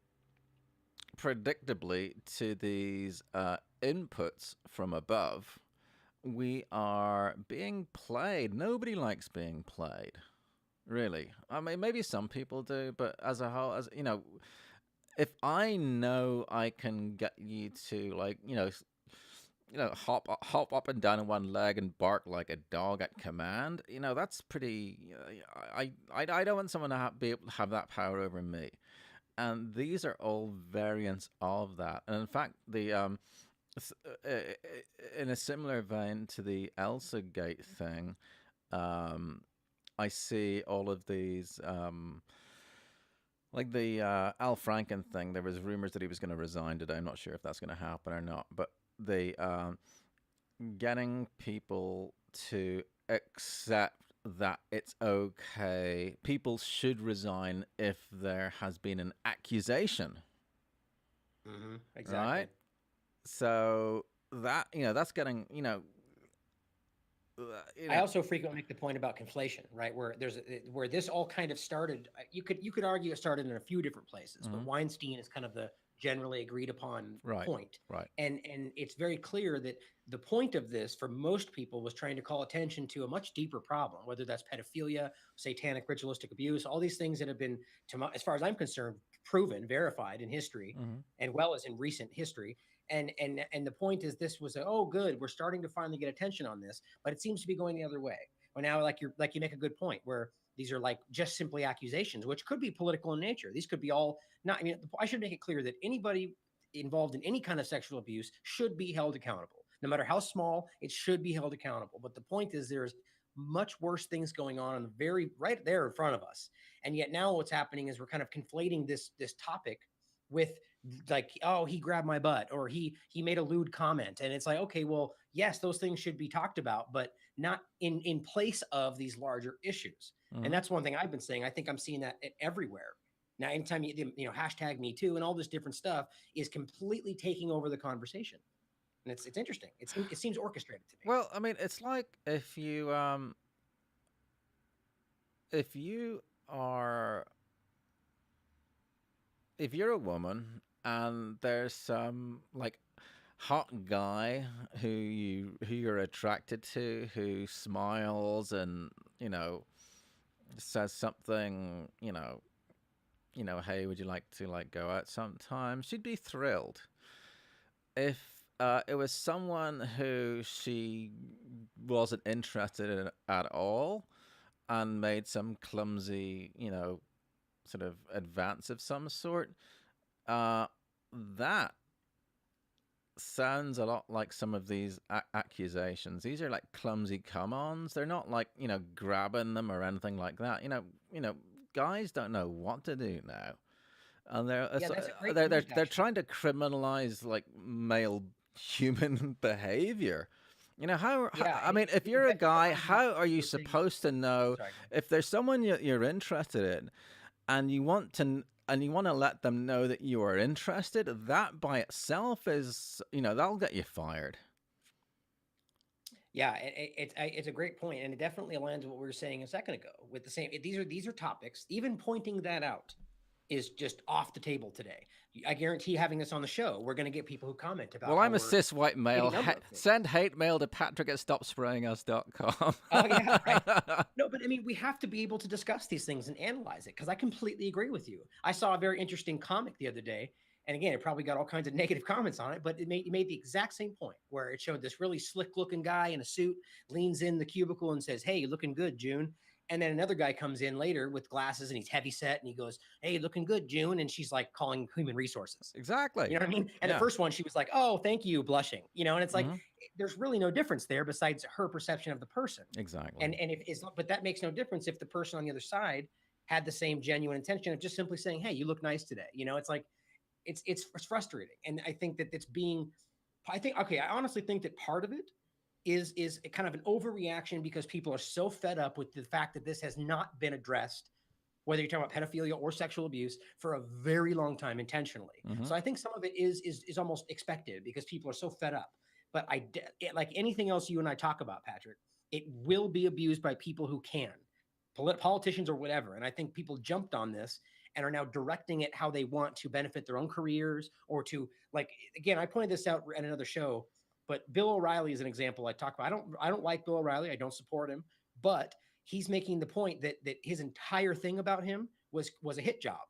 predictably to these inputs from above, we are being played. Nobody likes being played, really. I mean, maybe some people do, but as a whole, if I know I can get you to, like, hop up and down on one leg and bark like a dog at command, that's pretty. I don't want someone to be able to have that power over me. And these are all variants of that. And in fact, in a similar vein to the Elsa Gate thing, um, I see all of these, like the Al Franken thing. There was rumors that he was going to resign today. I'm not sure if that's going to happen or not. But the getting people to accept that it's okay. People should resign if there has been an accusation, Exactly. right? So that's getting you I know also frequently make the point about conflation, right? Where where this all kind of started. You could argue it started in a few different places, but mhm. Weinstein is kind of the generally agreed upon Right, point. right. And it's very clear that the point of this for most people was trying to call attention to a much deeper problem, whether that's pedophilia, satanic ritualistic abuse, all these things that have been, as far as I'm concerned, proven, verified in history, Hmm. and well as in recent history. And the point is, this was oh good, we're starting to finally get attention on this, but it seems to be going the other way. Well, now, like you make a good point, where These are like just simply accusations, which could be political in nature. These could be all not. I mean, I should make it clear that anybody involved in any kind of sexual abuse should be held accountable, no matter how small. It should be held accountable. But the point is, there's much worse things going on the very right there in front of us, and yet now what's happening is we're kind of conflating this topic with like, oh, he grabbed my butt, or he made a lewd comment, and it's like, okay, well, yes, those things should be talked about, but not in place of these larger issues. And Hmm. that's one thing I've been saying. I think I'm seeing that everywhere now. Anytime hashtag me too and all this different stuff is completely taking over the conversation, and it's interesting. It seems orchestrated to me. Well, I mean, it's like if you are if you're a woman and there's some like hot guy who you're attracted to, who smiles and says something, hey, would you like to like go out sometime? She'd be thrilled. If it was someone who she wasn't interested in at all and made some clumsy, sort of advance of some sort, uh, that sounds a lot like some of these accusations. These are like clumsy come-ons. They're not like grabbing them or anything like that. Guys don't know what to do now, and Yeah, that's a great they're actually. trying to criminalize like male human behavior. Yeah, I mean, if you're a that's guy, argument how are you for saying, supposed to know sorry. if there's someone you're interested in, and you want to let them know that you are interested? That by itself is, that'll get you fired. Yeah, it's a great point, and it definitely aligns with what we were saying a second ago. With the same, these are topics. Even pointing that out is just off the table today. I guarantee having this on the show, we're going to get people who comment about Well, how I'm a we're cis white male. any number of things. Send hate mail to patrick@stopsprayingus.com. Oh yeah, right. No, but I mean, we have to be able to discuss these things and analyze it because I completely agree with you. I saw a very interesting comic the other day, and again, it probably got all kinds of negative comments on it, but it made the exact same point where it showed this really slick looking guy in a suit leans in the cubicle and says, "Hey, you're looking good, June." And then another guy comes in later with glasses and he's heavy set and he goes, "Hey, looking good, June." And she's like calling human resources. Exactly. You know what I mean? And the Yeah. first one, she was like, "Oh, thank you," blushing. And it's like Hmm. there's really no difference there besides her perception of the person. Exactly. And if it's not, but that makes no difference if the person on the other side had the same genuine intention of just simply saying, "Hey, you look nice today." It's like it's frustrating, and I think that it's being. I think okay. I honestly think that part of it is a kind of an overreaction because people are so fed up with the fact that this has not been addressed, whether you're talking about pedophilia or sexual abuse, for a very long time intentionally. Hmm. So I think some of it is almost expected because people are so fed up. But like anything else you and I talk about, Patrick, it will be abused by people who can, politicians or whatever. And I think people jumped on this and are now directing it how they want to benefit their own careers or to like again. I pointed this out at another show, but Bill O'Reilly is an example I talk about. I don't like Bill O'Reilly. I don't support him, but he's making the point that his entire thing about him was a hit job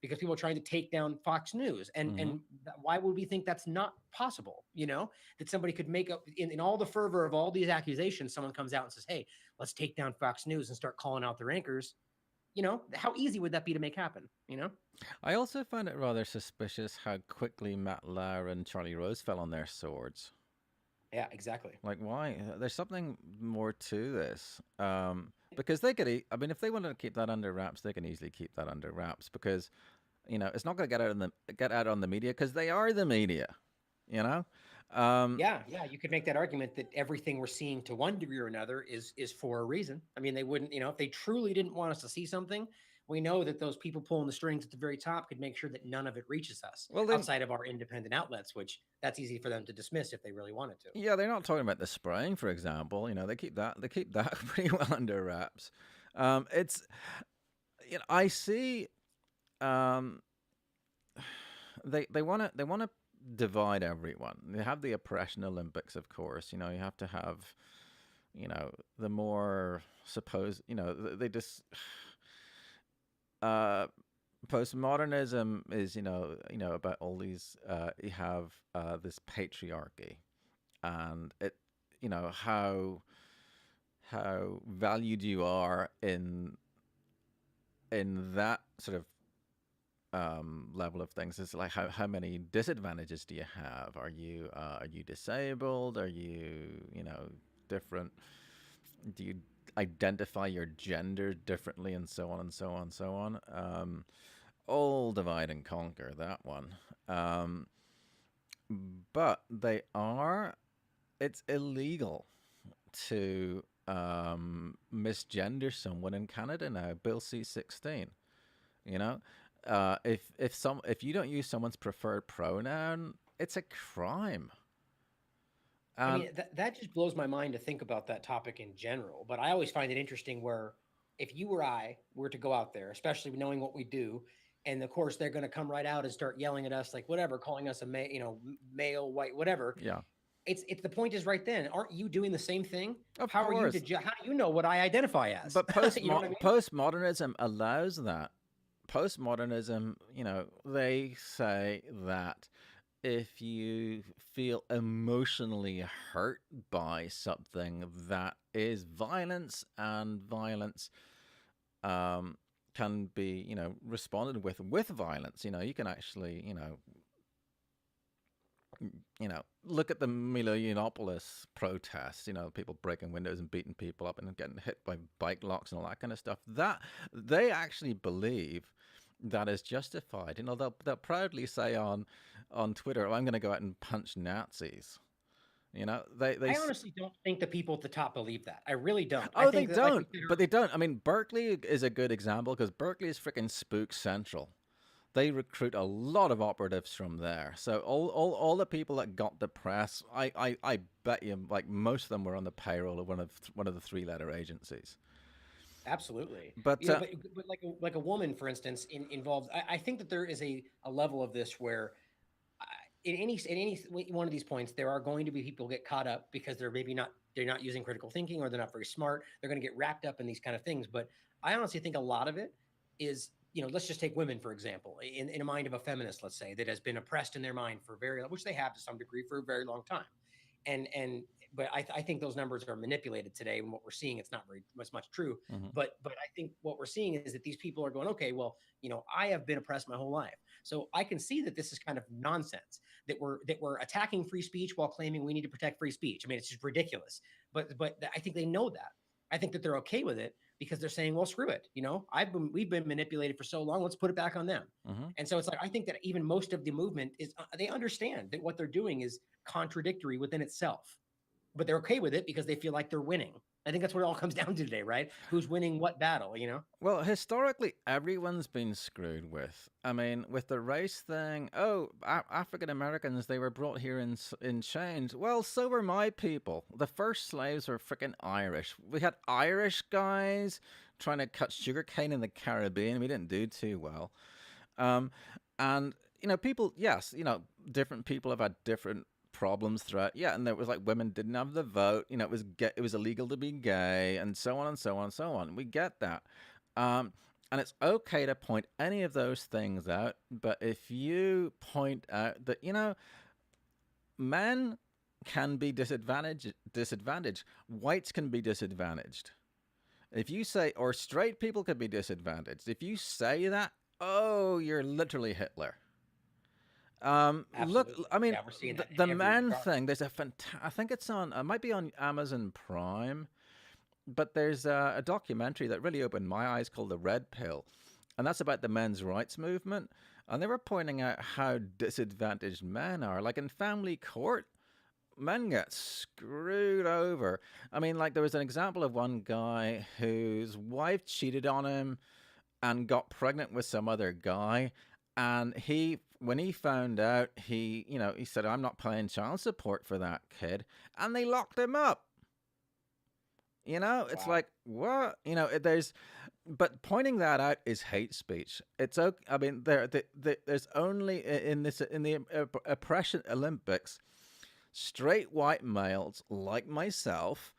because people are trying to take down Fox News. And Hmm. and why would we think that's not possible? That somebody could make up in all the fervor of all these accusations, someone comes out and says, "Hey, let's take down Fox News and start calling out their anchors." How easy would that be to make happen? I also find it rather suspicious how quickly Matt Lauer and Charlie Rose fell on their swords. Yeah, exactly. Like, why? There's something more to this. Because they could, I mean, if they wanted to keep that under wraps, they can easily keep that under wraps because, it's not going to get out on the media because they are the media. You know. Um, Yeah, you could make that argument that everything we're seeing to one degree or another is for a reason. I mean, they wouldn't, if they truly didn't want us to see something, we know that those people pulling the strings at the very top could make sure that none of it reaches us well, then, outside of our independent outlets, which that's easy for them to dismiss if they really wanted to. yeah, they're not talking about the spraying, for example. They keep that pretty well under wraps. It's, I see. Um, they want to divide everyone. They have the oppression Olympics, of course. You have to have, the more suppose, they just uh postmodernism is, about all these you have this patriarchy, and it, how valued you are in in that sort of level of things is like how many disadvantages do you have? Are you disabled? Are you, you know, different? Do you identify your gender differently, and so on and so on and so on? All divide and conquer that one. Um, but they are. It's illegal to misgender someone in Canada now. Bill C-16. You know, if you don't use someone's preferred pronoun, it's a crime. I And mean, that just blows my mind to think about that topic in general. But I always find it interesting where if you or I were to go out there, especially knowing what we do, and of course they're going to come right out and start yelling at us like whatever, calling us a male, white, whatever. yeah, It's the point is right then. Aren't you doing the same thing? of How are you to course. how do you know what I identify as? But You know what I mean? postmodernism allows that. Postmodernism, you know, they say that if you feel emotionally hurt by something, that is violence, and violence um, can be, you know, responded with violence. You know, you can actually, you know, look at the Milo Yiannopoulos protests. You know, people breaking windows and beating people up and getting hit by bike locks and all that kind of stuff. That they actually believe that is justified. You know, they'll proudly say on Twitter, "Oh, I'm going to go out and punch Nazis." You know, I honestly don't think the people at the top believe that. I really don't. I oh, they think that, like we don't, said, but they don't. I mean, Berkeley is a good example because Berkeley is freaking spook central. They recruit a lot of operatives from there. So all the people that got the press, I bet you like most of them were on the payroll of one of the three-letter agencies. absolutely. But But like a woman, for instance, involved. I think that there is a level of this where uh, in any one of these points, there are going to be people get caught up because they're not using critical thinking or they're not very smart. They're going to get wrapped up in these kind of things. But I honestly think a lot of it is, let's just take women for example, in a mind of a feminist, let's say, that has been oppressed in their mind for which they have to some degree for a very long time, and but I think those numbers are manipulated today. And what we're seeing, it's not very much true. mhm. But I think what we're seeing is that these people are going, okay, well, I have been oppressed my whole life, so I can see that this is kind of nonsense, that we're attacking free speech while claiming we need to protect free speech. I mean, it's just ridiculous. But I think they know that. I think that they're okay with it because they're saying, well, screw it. We've been manipulated for so long. Let's put it back on them. Mhm. And so it's like, I think that even most of the movement is, they understand that what they're doing is contradictory within itself, but they're okay with it because they feel like they're winning. I think that's what it all comes down to today, right? Who's winning what battle? Well, historically, everyone's been screwed with. I mean, with the race thing. Oh, African Americans, they were brought here in chains. Well, so were my people. The first slaves were freaking Irish. We had Irish guys trying to cut sugarcane in the Caribbean. We didn't do too well. Um, and people, yes, different people have had different problems throughout. Yeah, and there was like women didn't have the vote. It was illegal to be gay, and so on and so on and so on. We get that, and it's okay to point any of those things out. But if you point out that men can be disadvantaged, whites can be disadvantaged. If you say, or straight people could be disadvantaged, if you say that, oh, you're literally Hitler. Look, Absolutely. I mean, Yeah, we're seeing that the in every man regard. thing. There's I think it's on. It might be on Amazon Prime, but there's a documentary that really opened my eyes called "The Red Pill," and that's about the men's rights movement. And they were pointing out how disadvantaged men are. Like in family court, men get screwed over. I mean, like there was an example of one guy whose wife cheated on him and got pregnant with some other guy, and when he found out, he said, "I'm not paying child support for that kid," and they locked him up. It's Wow. like, what? But pointing that out is hate speech. It's okay. I mean, there's only in the oppression Olympics, straight white males like myself,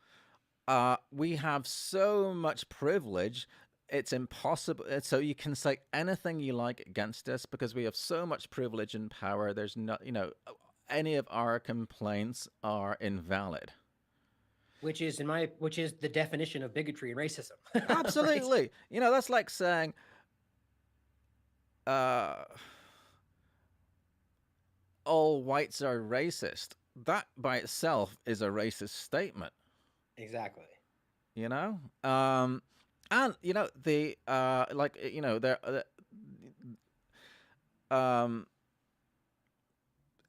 we have so much privilege. It's impossible. So you can say anything you like against us because we have so much privilege and power. There's not, any of our complaints are invalid. Which is the definition of bigotry and racism, right? Absolutely. That's like saying, uh, all whites are racist. That by itself is a racist statement, Exactly. you know. And the like there um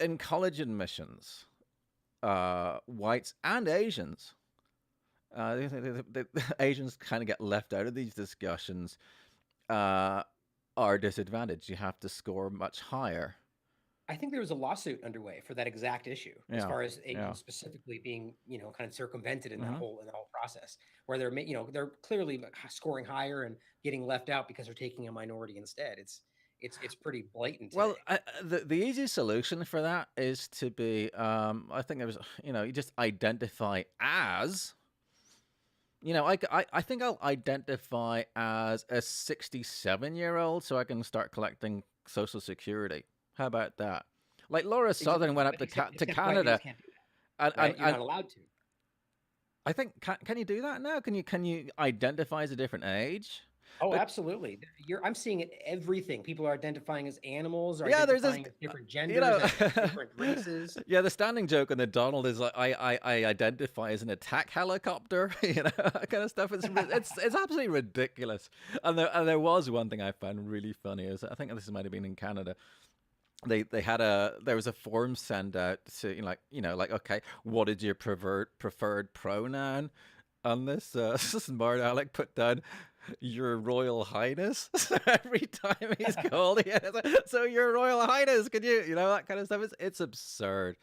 in college admissions, whites and Asians, the Asians kind of get left out of these discussions. Uh, are disadvantaged. You have to score much higher. I think there was a lawsuit underway for that exact issue, as Yeah, far as yeah. Asians specifically being, kind of circumvented Hmm. in that whole process, where they're clearly scoring higher and getting left out because they're taking a minority instead. It's pretty blatant Well, today. the easy solution for that is to be, I think it was, you just identify as, I think I'll identify as a 67-year-old so I can start collecting Social Security. How about that? Like Laura Southern went up But to to except white males Canada, can't do and, that, and right? You're and not allowed to. I think can you do that now? Can you identify as a different age? Oh, But absolutely. I'm seeing it everything. People are identifying as animals, or yeah, there's this, identifying as different you genders, know, as different races. yeah, the standing joke on the Donald is like, I identify as an attack helicopter, that kind of stuff. It's absolutely ridiculous. And there was one thing I found really funny. Is I think this might have been in Canada. There was a form sent out to like okay, what is your preferred pronoun? On this, smart Alec put down Your Royal Highness every time he's called. So Your Royal Highness, could that kind of stuff? It's absurd.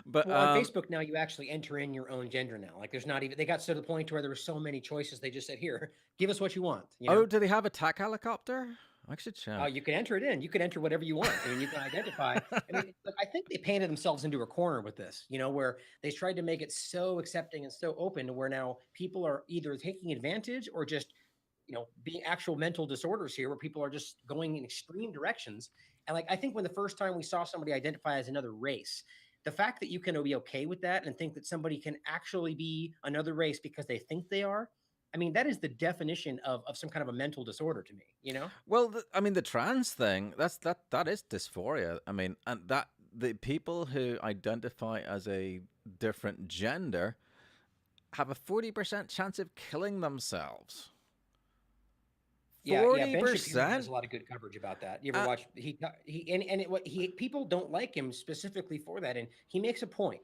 But Well, on Facebook now, you actually enter in your own gender now. Like, there's not even, they got to the point where there were so many choices. They just said, "Here, give us what you want." oh, do they have a tack helicopter? I should check. You can enter it in. You can enter whatever you want. I mean, you can identify. I mean, look, I think they painted themselves into a corner with this. Where they tried to make it so accepting and so open, to where now people are either taking advantage or just, being actual mental disorders here, where people are just going in extreme directions. And like, I think when the first time we saw somebody identify as another race, the fact that you can be okay with that and think that somebody can actually be another race because they think they are, I mean, that is the definition of some kind of a mental disorder to me. Well, I mean, the trans thing, that is dysphoria. I mean, and that the people who identify as a different gender have a 40% chance of killing themselves. Yeah, yeah. Ben Shapiro does 40%? a lot of good coverage about that. You ever Uh, watch he and it, what he people don't like him specifically for that, and he makes a point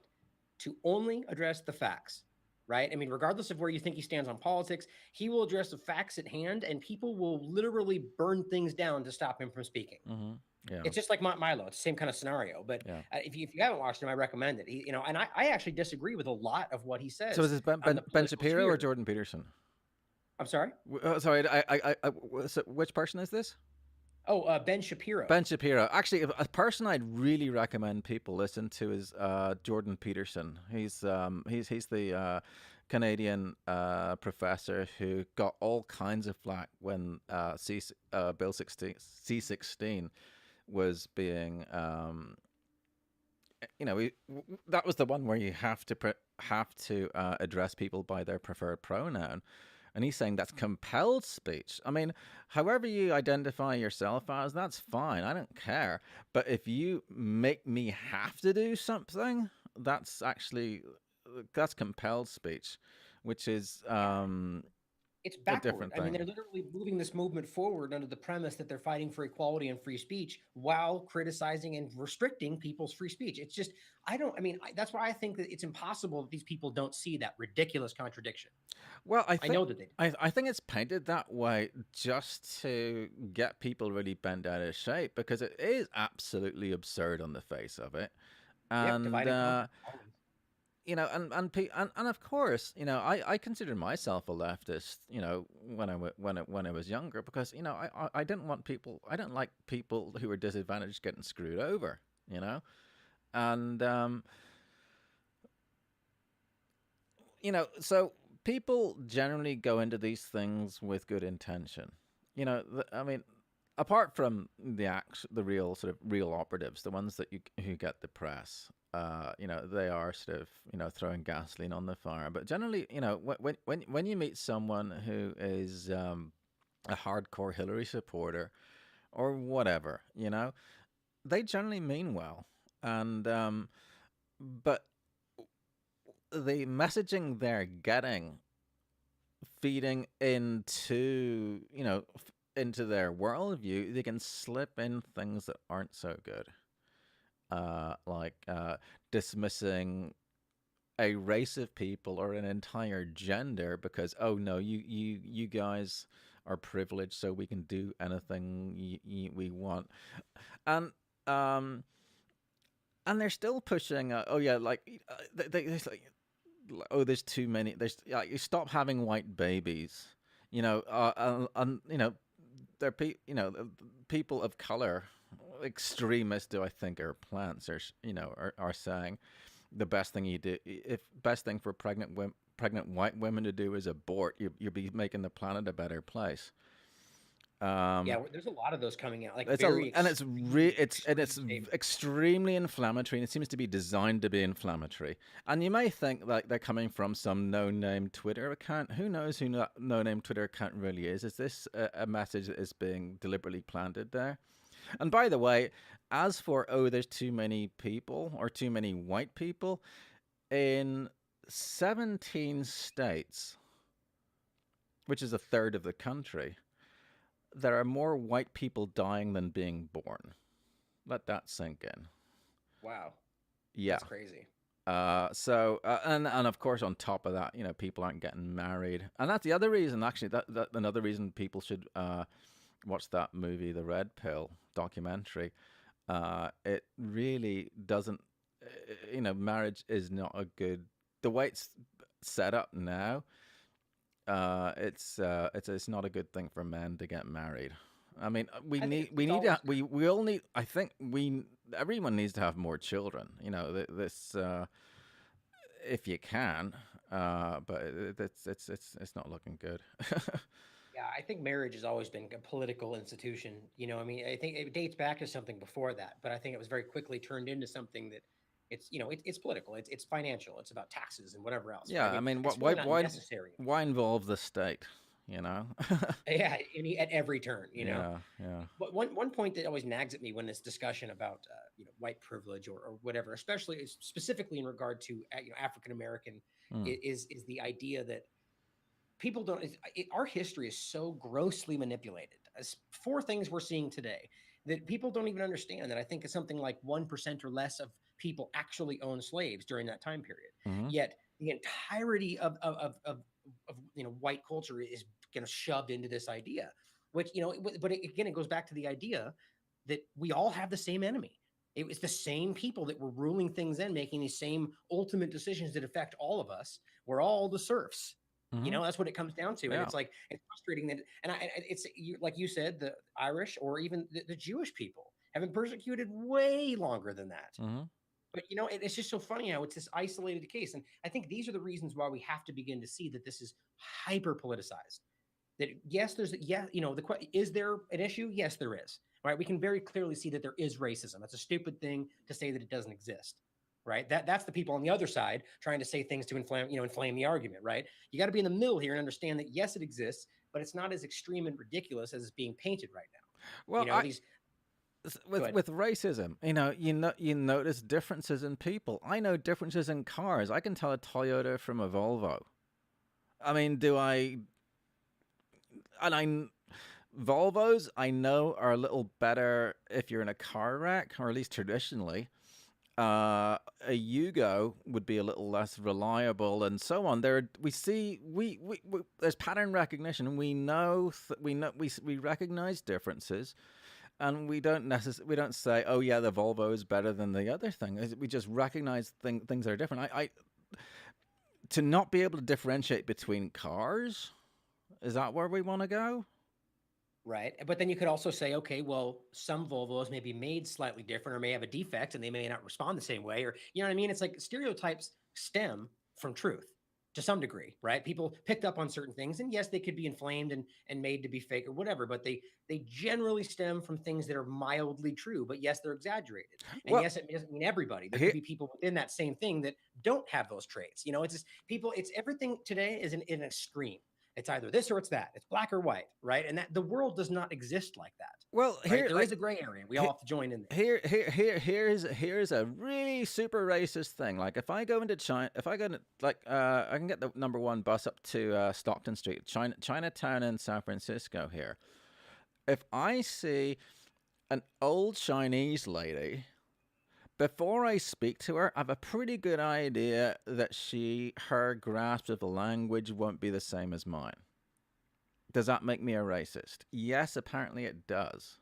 to only address the facts, right? I mean, regardless of where you think he stands on politics, he will address the facts at hand, and people will literally burn things down to stop him from speaking. mhm, yeah, It's just like Milo. It's the same kind of scenario. But yeah. if you haven't watched him, I recommend it. And I actually disagree with a lot of what he So is says this on the Ben political Shapiro or sphere. Jordan Peterson? I'm sorry. Sorry, so which person is this? Oh, Ben Shapiro. Ben Shapiro. Actually, a person I'd really recommend people listen to is Jordan Peterson. He's the Canadian professor who got all kinds of flack when Bill 16 C-16 was being that was the one where you have to address people by their preferred pronoun, and he's saying that's compelled speech. I mean, however you identify yourself as, that's fine. I don't care. But if you make me have to do something, that's compelled speech, which is It's a backward. different I mean, thing. they're literally moving this movement forward under the premise that they're fighting for equality and free speech while criticizing and restricting people's free speech. It's just, I don't, I mean, that's why I think that it's impossible that these people don't see that ridiculous contradiction. Well, I know that they do. I think it's painted that way just to get people really bent out of shape because it is absolutely absurd on the face of it, Yep, and divide and conquer. Always. and of course, I consider myself a leftist, when I was younger because I didn't want people, I don't like people who are disadvantaged getting screwed over, and so people generally go into these things with good intention. I mean, apart from the real sort of real operatives, the ones that who get the press, they are sort of throwing gasoline on the fire. But generally, when you meet someone who is a hardcore Hillary supporter, or whatever, they generally mean well. And but the messaging they're getting, feeding into, into their worldview, they can slip in things that aren't so good, like dismissing a race of people or an entire gender because, oh no, you guys are privileged, so we can do anything we want. And um and they're still pushing, oh yeah, like there's like, oh, there's too many, there's, you stop having white babies, and they're people of color, extremists, do I think, are plants, are saying the best thing you do, if best thing for pregnant white women to do is abort, you'll be making the planet a better place. Yeah, um there's a lot of those coming out, like it's a very and it's extreme, it's extreme statements. extremely inflammatory, and it seems to be designed to be inflammatory. And you may think like they're coming from some no-name Twitter account. Who knows who that no-name Twitter account really is? Is this a message that is being deliberately planted there? And by the way, as for, oh, there's too many people or too many white people, in 17 states, which is a third of the country, there are more white people dying than being born. Let that sink in. Wow, Yeah. that's crazy. And of course, on top of that, people aren't getting married, and that's the other reason. Actually, that another reason people should watch that movie, The Red Pill documentary. It really doesn't. Marriage is not a good. The way it's set up now, it's not a good thing for men to get married. I mean, I think we it's need to, always good. we all need. I think everyone needs to have more children. This if you can, but it's not looking good. Yeah, I think marriage has always been a political institution. I mean, I think it dates back to something before that, but I think it was very quickly turned into something that it's political, it's financial, it's about taxes and whatever else, right? I Yeah, I mean, mean, it's why really not why necessary anymore. why involve the state? You know? Yeah, at every turn. Yeah, yeah. But one point that always nags at me when this discussion about white privilege or whatever, especially specifically in regard to African American, Mm, is the idea that people don't our history is so grossly manipulated as for things we're seeing today that people don't even understand that. I think it's something like 1% or less of people actually own slaves during that time period, mm-hmm, yet the entirety of white culture is shoved into this idea, which but again it goes back to the idea that we all have the same enemy. It was the same people that were ruling things and making these same ultimate decisions that affect all of us. We're all the serfs. mm-hmm. That's what it comes down to, and Yeah. it's like it's frustrating that, it's like you said, the Irish or even the Jewish people have been persecuted way longer than that. Mm-hmm. But it's just so funny how it's this isolated case, and I think these are the reasons why we have to begin to see that this is hyper politicized. That yes, there's yeah, is there an issue? Yes, there is. Right? We can very clearly see that there is racism. That's a stupid thing to say that it doesn't exist. Right? That's the people on the other side trying to say things to inflame the argument. Right? You got to be in the middle here and understand that yes, it exists, but it's not as extreme and ridiculous as it's being painted right now. Well, I These. Go with ahead. racism, you notice differences in people. I know differences in cars. I can tell a Toyota from a Volvo. I mean, do I? And I Volvos, I know, are a little better if you're in a car wreck, or at least traditionally. A Yugo would be a little less reliable, and so on. We see we there's pattern recognition, and we recognize differences, and we don't say, oh yeah, the Volvo is better than the other thing. We just recognize things that are different. I To not be able to differentiate between cars, is that where we want to go? Right. But then you could also say, okay, well, some Volvos may be made slightly different or may have a defect and they may not respond the same way. Or, you know what I mean? It's like stereotypes stem from truth to some degree, right? People picked up on certain things, and yes, they could be inflamed and made to be fake or whatever, but they generally stem from things that are mildly true. But yes, they're exaggerated. And Well, yes, it doesn't mean everybody. There could here, be people within that same thing that don't have those traits. It's just people, it's everything today is in an extreme. It's either this or it's that. It's black or white, right? And that the world does not exist like that, Well, right? here, There is a gray area. We all have to join in there. here's a really super racist thing. Like if I go into China, if I go to I can get the number one bus up to Stockton Street, Chinatown in San Francisco. Here, if I see an old Chinese lady, before I speak to her, I have a pretty good idea that her grasp of the language won't be the same as mine. Does that make me a racist? Yes, apparently it does.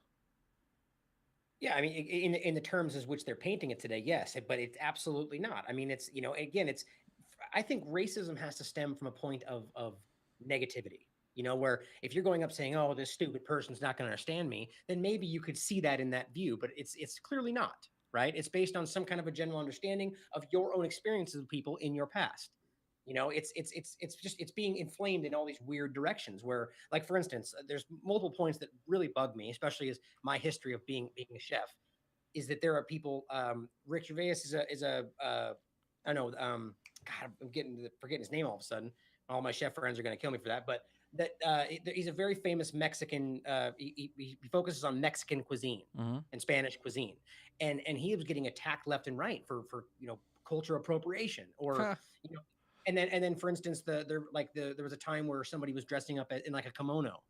Yeah, I mean, in the terms as which they're painting it today, yes, but it's absolutely not. I mean, it's again, it's. I think racism has to stem from a point of negativity. Where if you're going up saying, "Oh, this stupid person's not going to understand me," then maybe you could see that in that view, but it's clearly not, right? It's based on some kind of a general understanding of your own experiences with people in your past. It's being inflamed in all these weird directions where, like, for instance, there's multiple points that really bug me, especially as my history of being a chef, is that there are people. Rick Gervais is I don't know. God, I'm forgetting his name all of a sudden. All my chef friends are going to kill me for that, but that he's a very famous Mexican. He focuses on Mexican cuisine Mm-hmm. and Spanish cuisine, and he was getting attacked left and right for culture appropriation or Huh. you know and then for instance there was a time where somebody was dressing up in like a kimono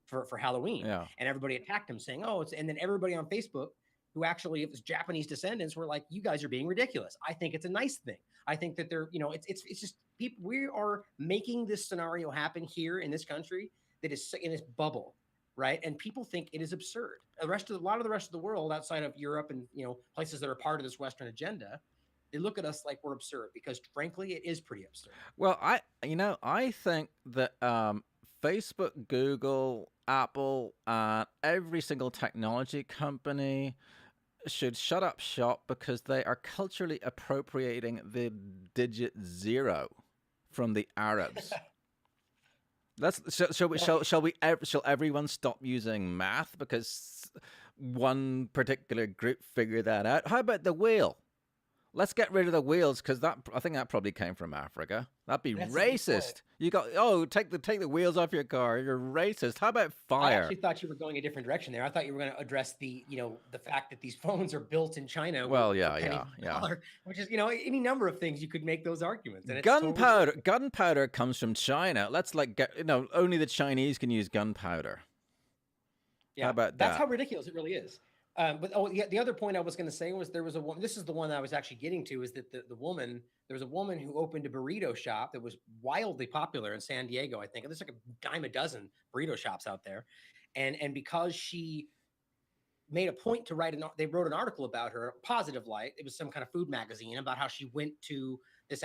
for Halloween, Yeah. and everybody attacked him saying, "Oh, and then everybody on Facebook who actually it was Japanese descendants were like, "You guys are being ridiculous. I think it's a nice thing. I think that they're it's just people. We are making this scenario happen here in this country that is in this bubble." Right. And people think it is absurd. A lot of the rest of the world outside of Europe and places that are part of this Western agenda, they look at us like we're absurd because frankly, it is pretty absurd. Well, I think that Facebook, Google, Apple, every single technology company should shut up shop because they are culturally appropriating the digit zero from the Arabs. Shall everyone stop using math because one particular group figured that out? How about the wheel? Let's get rid of the wheels because I think that probably came from Africa. That'd be That's racist. You got take the wheels off your car. You're racist. How about I fire? actually thought you were going a different direction there. I thought you were going to address the fact that these phones are built in China Well, for pennies on the dollar, which is any number of things you could make those arguments. And it's Gunpowder comes from China. Let's get only the Chinese can use gunpowder. Yeah, how about that's that? how ridiculous it really is. But the other point I was going to say was there was a woman. This is the one that I was actually getting to is that the woman there was a woman who opened a burrito shop that was wildly popular in San Diego. I think and there's like a dime a dozen burrito shops out there, and because she made a point to they wrote an article about her, positive light. It was some kind of food magazine about how she went to this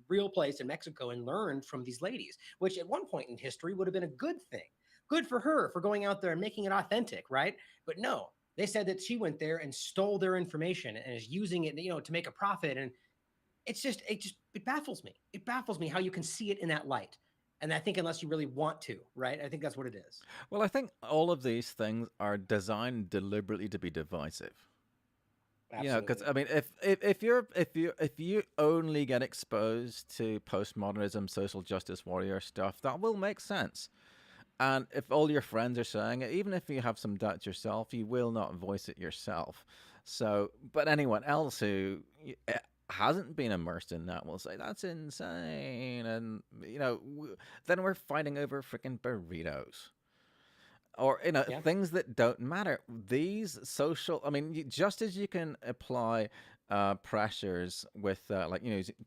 real place in Mexico and learned from these ladies, which at one point in history would have been a good thing. Good for her for going out there and making it authentic, right? But no, they said that she went there and stole their information and is using it, to make a profit. And it baffles me. It baffles me how you can see it in that light. And I think unless you really want to, right? I think that's what it is. Well, I think all of these things are designed deliberately to be divisive. Absolutely. Because I mean, if you only get exposed to postmodernism, social justice warrior stuff, that will make sense. And if all your friends are saying it, even if you have some doubts yourself, you will not voice it yourself. So, but anyone else who hasn't been immersed in that will say that's insane, and then we're fighting over freaking burritos or things that don't matter. These social, I mean, just as you can apply pressures with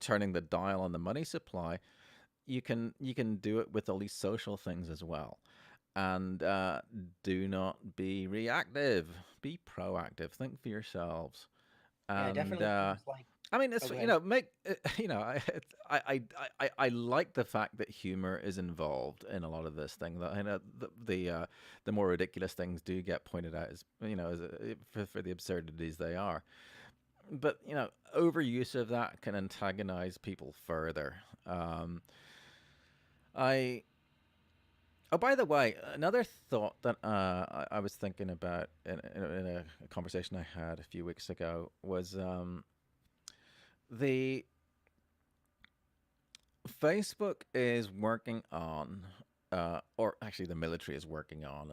turning the dial on the money supply, you can do it with all these social things as well. And do not be reactive, be proactive, think for yourselves. And definitely like I mean, it's I like the fact that humor is involved in a lot of this thing. That the more ridiculous things do get pointed out as for the absurdities they are. But overuse of that can antagonize people further. Oh, by the way, another thought that I was thinking about in a conversation I had a few weeks ago was the Facebook is working on or actually the military is working on,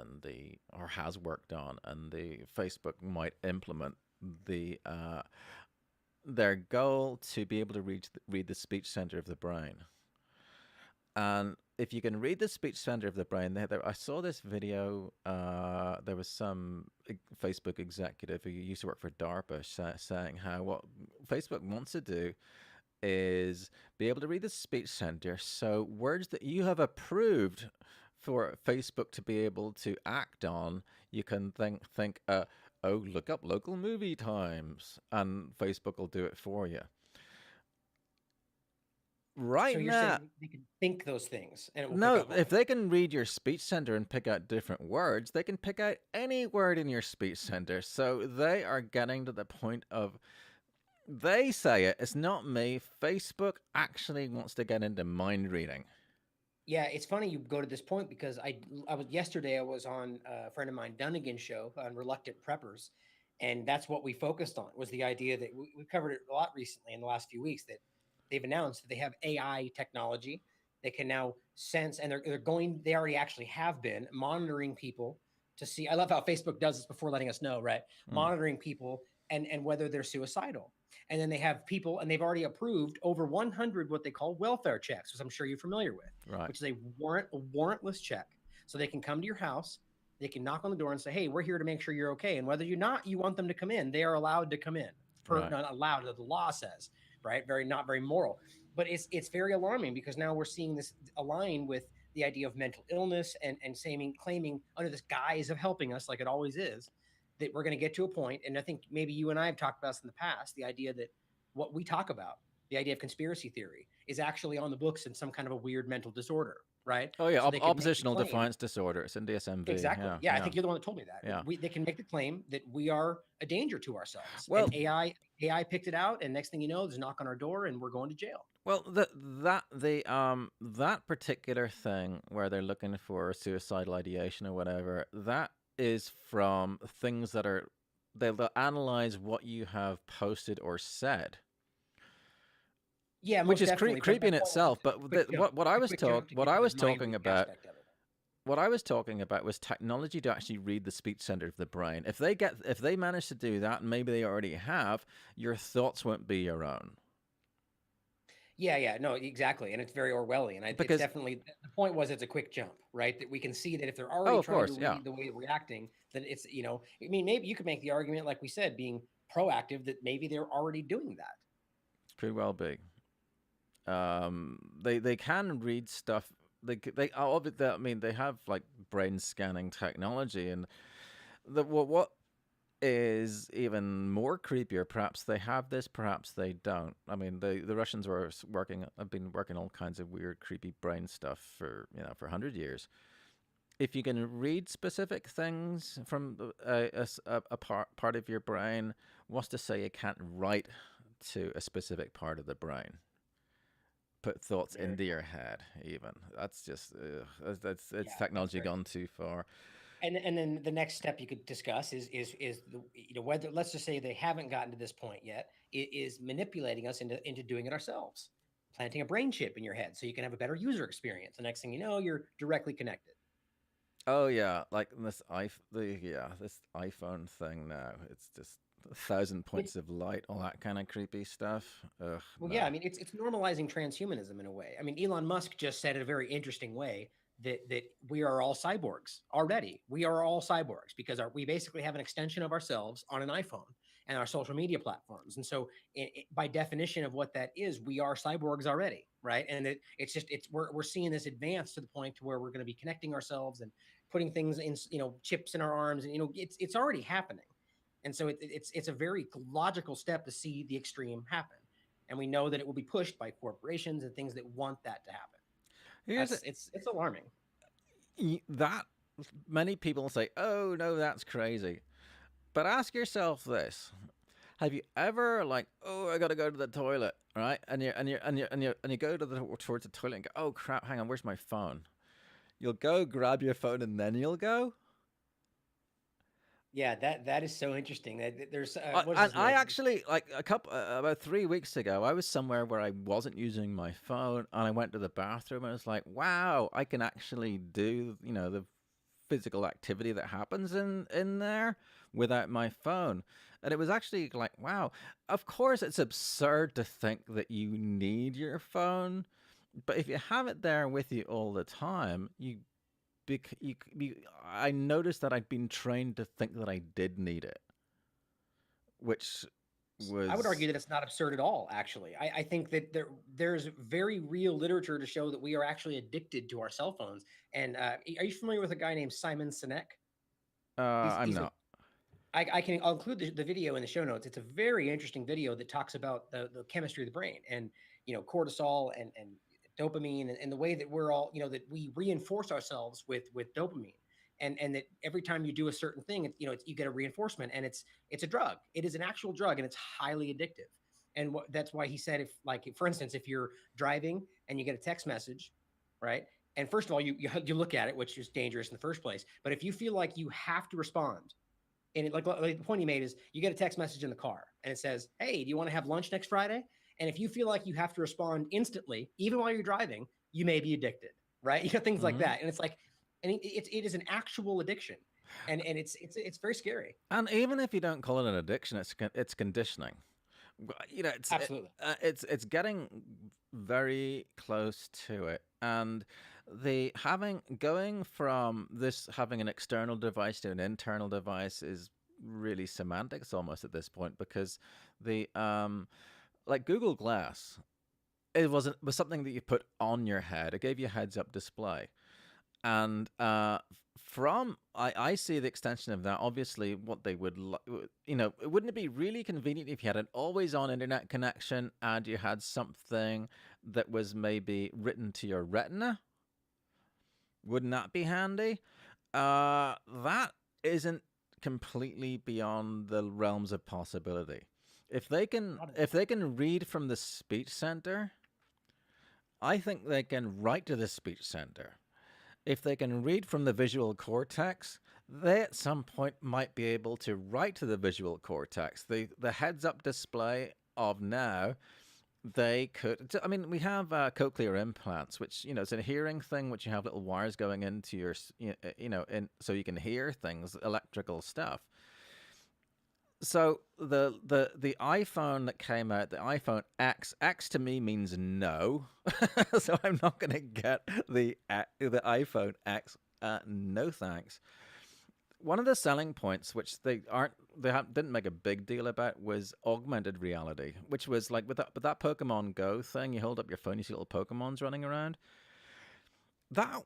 or has worked on, and the Facebook might implement the their goal to be able to read the speech center of the brain. And if you can read the speech center of the brain, I saw this video. There was some Facebook executive who used to work for DARPA saying how what Facebook wants to do is be able to read the speech center, so words that you have approved for Facebook to be able to act on, you can think, oh, look up local movie times, and Facebook will do it for you. Right So you're now, saying they can think those things and it will pick no, up on if them. they can read your speech center and pick out different words, they can pick out any word in your speech center. So they are getting to the point of, they say it, it's not me. Facebook actually wants to get into mind reading. Yeah, it's funny you go to this point because I was yesterday I was on a friend of mine Dunnigan's show on Reluctant Preppers, and that's what we focused on was the idea that we covered it a lot recently in the last few weeks that they've announced that they have AI technology that can now sense and they already actually have been monitoring people to see. I love how Facebook does this before letting us know, right? Mm, Monitoring people and whether they're suicidal. And then they have people, and they've already approved over 100 what they call welfare checks, which I'm sure you're familiar with, right, which is a warrantless check. So they can come to your house, they can knock on the door and say, "Hey, we're here to make sure you're okay." And whether you want them to come in, they are allowed to come in. right. Not allowed, the law says, right? Not very moral. But it's very alarming because now we're seeing this align with the idea of mental illness and claiming under this guise of helping us, like it always is, that we're going to get to a point, and I think maybe you and I have talked about this in the past, the idea that what we talk about, the idea of conspiracy theory, is actually on the books in some kind of a weird mental disorder, right? Oh yeah, So they can make the oppositional claim. defiance disorder. It's in DSM-V. Exactly. Yeah, Yeah, I yeah, think you're the one that told me that. yeah. They can make the claim that we are a danger to ourselves, and Well, AI picked it out, and next thing you know, there's a knock on our door, and we're going to jail. well, that particular thing where they're looking for suicidal ideation or whatever, that is from things that are, they'll analyze what you have posted or said, Yeah, which most is definitely. But creepy my in point was itself. it's a But quick jump, a quick jump to what get I to the was mind talking reading about, aspect of it. was technology to actually read the speech center of the brain. If they manage to do that, and maybe they already have, your thoughts won't be your own. Yeah, no, exactly, and it's very Orwellian. It's Because, definitely the point was it's a quick jump, right? That we can see that if they're oh, already of trying to course, yeah, read the way we're reacting, then it's I mean, maybe you could make the argument, like we said, being proactive, that maybe they're already doing that. could well be. They can read stuff. I mean, they have like brain scanning technology, and what is even more creepier, perhaps they have this, perhaps they don't. I mean, the Russians have been working all kinds of weird, creepy brain stuff for 100 years. If you can read specific things from a part of your brain, what's to say you can't write to a specific part of the brain? Put thoughts Very into your cool. head, even. That's just, that's it's Yeah, it's technology very gone too far. and then the next step you could discuss is the whether, let's just say they haven't gotten to this point yet, is manipulating us into doing it ourselves, planting a brain chip in your head so you can have a better user experience. The next thing you know, you're directly connected. Oh yeah, like this iPhone thing now. It's just 1,000 points of light, all that kind of creepy stuff. Ugh, Well, yeah, no. I mean, it's normalizing transhumanism in a way. I mean, Elon Musk just said in a very interesting way that we are all cyborgs already. We are all cyborgs because we basically have an extension of ourselves on an iPhone and our social media platforms. And so, by definition of what that is, we are cyborgs already, right? And it's just we're seeing this advance to the point to where we're going to be connecting ourselves and putting things in, chips in our arms, and it's already happening. And so it's a very logical step to see the extreme happen, and we know that it will be pushed by corporations and things that want that to happen. Here's That's it's alarming. that many people say, "Oh no, that's crazy." But ask yourself this: have you ever, like, oh, I gotta go to the toilet, right? And you go towards the toilet and go, oh crap, hang on, where's my phone? You'll go grab your phone and then you'll go. Yeah, that is so interesting. There's what's And his I name? actually, like, about 3 weeks ago, I was somewhere where I wasn't using my phone, and I went to the bathroom, and I was like, "Wow, I can actually do, the physical activity that happens in there without my phone." And it was actually like, wow. Of course, it's absurd to think that you need your phone, but if you have it there with you all the time, I noticed that I'd been trained to think that I did need it, which I would argue was that it's not absurd at all. Actually, I think that there's very real literature to show that we are actually addicted to our cell phones. And are you familiar with a guy named Simon Sinek? I'm He's a not. I'll include the video in the show notes. It's a very interesting video that talks about the chemistry of the brain and cortisol and dopamine and the way that we're all that we reinforce ourselves with dopamine and that every time you do a certain thing you get a reinforcement and it's a drug. It is an actual drug and it's highly addictive. And that's why he said if like for instance if you're driving and you get a text message, right? And first of all you look at it, which is dangerous in the first place. But if you feel like you have to respond and like the point he made is you get a text message in the car and it says, "Hey, do you want to have lunch next Friday?" And if you feel like you have to respond instantly, even while you're driving, you may be addicted, right? Things like Hmm. that, and it's like, and it is an actual addiction, and it's very scary. And even if you don't call it an addiction, it's conditioning. Absolutely. It's getting very close to it, and the having going from this having an external device to an internal device is really semantics almost at this point, because the like Google Glass, it was something that you put on your head. It gave you a heads up display. And from I see the extension of that. Obviously, what they would, wouldn't it be really convenient if you had an always on internet connection and you had something that was maybe written to your retina? Wouldn't that be handy? That isn't completely beyond the realms of possibility. If they can read from the speech center, I think they can write to the speech center. If they can read from the visual cortex, they at some point might be able to write to the visual cortex. The heads up display of now, they could. I mean, we have cochlear implants, which it's a hearing thing, which you have little wires going into your, so you can hear things, electrical stuff. So the iPhone that came out, the iPhone X to me means no, so I'm not gonna get the iPhone X. No thanks. One of the selling points, which didn't make a big deal about, was augmented reality, which was like with that Pokemon Go thing. You hold up your phone, you see little Pokemons running around. That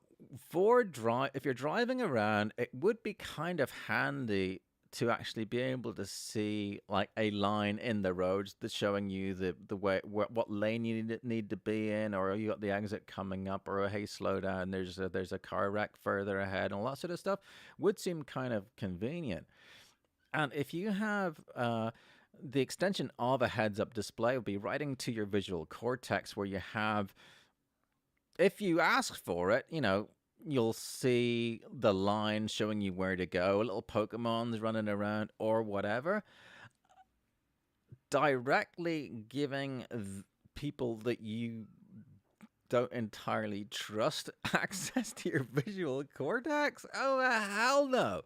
if you're driving around, it would be kind of handy to actually be able to see like a line in the roads that's showing you the way what lane you need to be in, or you got the exit coming up, or hey, slow down, there's a car wreck further ahead, and all that sort of stuff would seem kind of convenient. And if you have the extension of a heads up display would be writing to your visual cortex, where you have, if you ask for it, you'll see the line showing you where to go, little Pokemons running around or whatever, directly giving people that you don't entirely trust access to your visual cortex. Oh, hell no.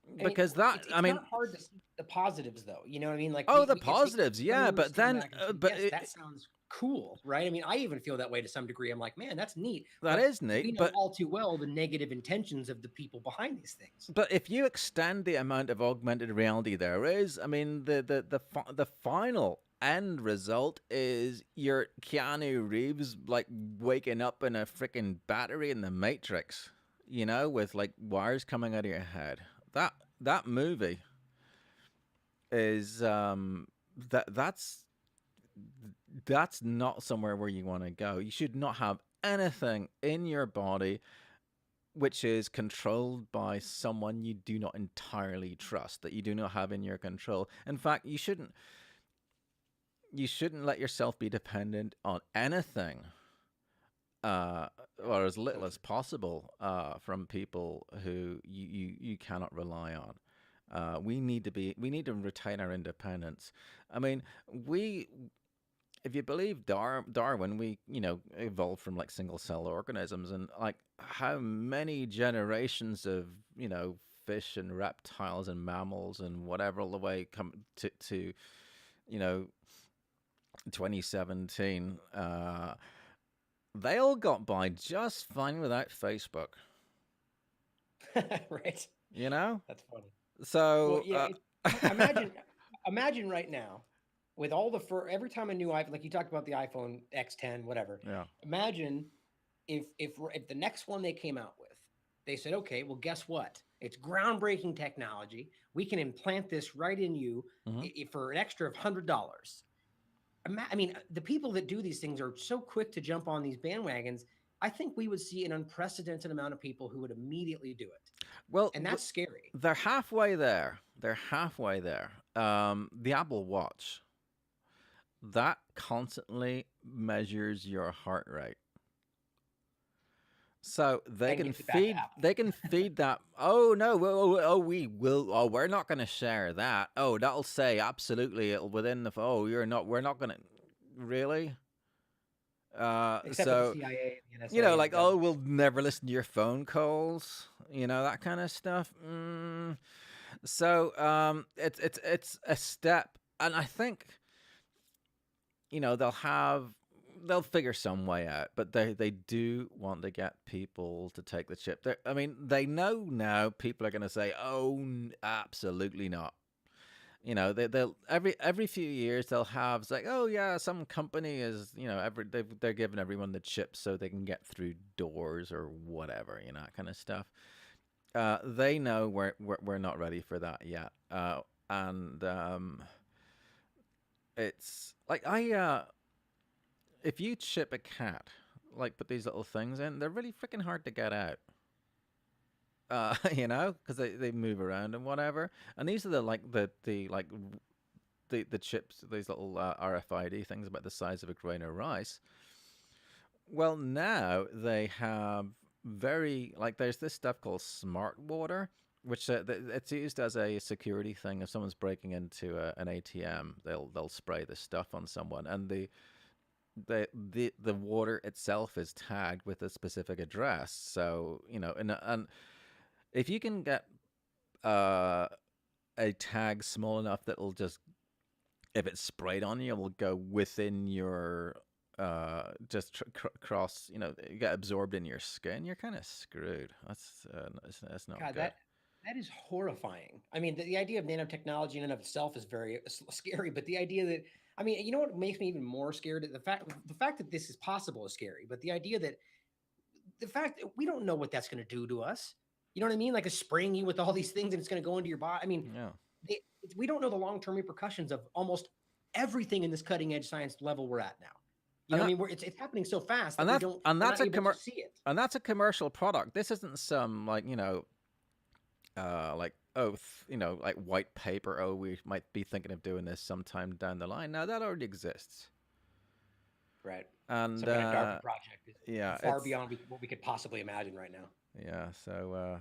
I mean, Because that, I it's mean, not hard to see the positives, though. You know what I mean? Like oh, the it's positives, yeah, turning but then, cinematic into but yes, that sounds cool, right? I mean, I even feel that way to some degree. I'm like, man, that's neat, that but is we neat. know But all too well the negative intentions of the people behind these things. if you extend the amount of augmented reality there is, I mean, the final end result is your Keanu Reeves like waking up in a freaking battery in the Matrix, with like wires coming out of your head. That movie is that's not somewhere where you want to go. You should not have anything in your body which is controlled by someone you do not entirely trust, that you do not have in your control. In fact, you shouldn't let yourself be dependent on anything, uh, or as little as possible, from people who you cannot rely on. We need to retain our independence. I mean, we if you believe Darwin, we evolved from like single cell organisms, and like how many generations of fish and reptiles and mammals and whatever all the way come to you know 2017. They all got by just fine without Facebook. Right. You know, That's funny. Well, so yeah. Imagine right now, with all the every time a new iPhone, like you talked about the iPhone X10, whatever. yeah. Imagine if the next one they came out with, they said, okay, well, guess what? It's groundbreaking technology. We can implant this right in you Hmm. for an extra of $100. I mean, the people that do these things are so quick to jump on these bandwagons. I think we would see an unprecedented amount of people who would immediately do it, Well, and that's scary. they're halfway there. They're halfway there. The Apple Watch that constantly measures your heart rate. So they And can gives it back to feed Apple. they can feed that. Oh no! We will. Oh, we're not going to share that. Oh, that'll say absolutely it'll within the. Oh, you're not. We're not going to. Really? Except with the So CIA and the NSA and the like, oh, government. we'll never listen to your phone calls. That kind of stuff. So it's a step, and I think they'll figure some way out, but they do want to get people to take the chip. I mean, they know now people are going to say, "Oh, absolutely not." They'll every few years they'll have, it's like, "Oh yeah, some company is they're giving everyone the chip so they can get through doors or whatever, that kind of stuff." They know we're not ready for that yet, and it's like if you chip a cat, like put these little things in, they're really freaking hard to get out. Because they move around and whatever. And these are the chips, these little RFID things about the size of a grain of rice. Well, now they have there's this stuff called smart water, which it's used as a security thing. If someone's breaking into an ATM, they'll spray this stuff on someone, and the water itself is tagged with a specific address. So and if you can get uh, a tag small enough that will just, if it's sprayed on you, it will go within your just cross, get absorbed in your skin. You're kind of screwed. That's not God, good. that is horrifying. I mean, the idea of nanotechnology in and of itself is very scary, but the idea that, I mean, you know what makes me even more scared? The fact that this is possible is scary, but the fact that we don't know what that's going to do to us. You know what I mean? Like, a spraying you with all these things and it's going to go into your body. I mean, Yeah. we don't know the long-term repercussions of almost everything in this cutting edge science level we're at now. You And know what I that mean? It's happening so fast that and that's and we're that's not able to see it. a commercial product. This isn't some like like, oh, like white paper. Oh, we might be thinking of doing this sometime down the line. Now that already exists, Right. and Some kind of DARPA project is yeah, far beyond what we could possibly imagine right now. yeah. So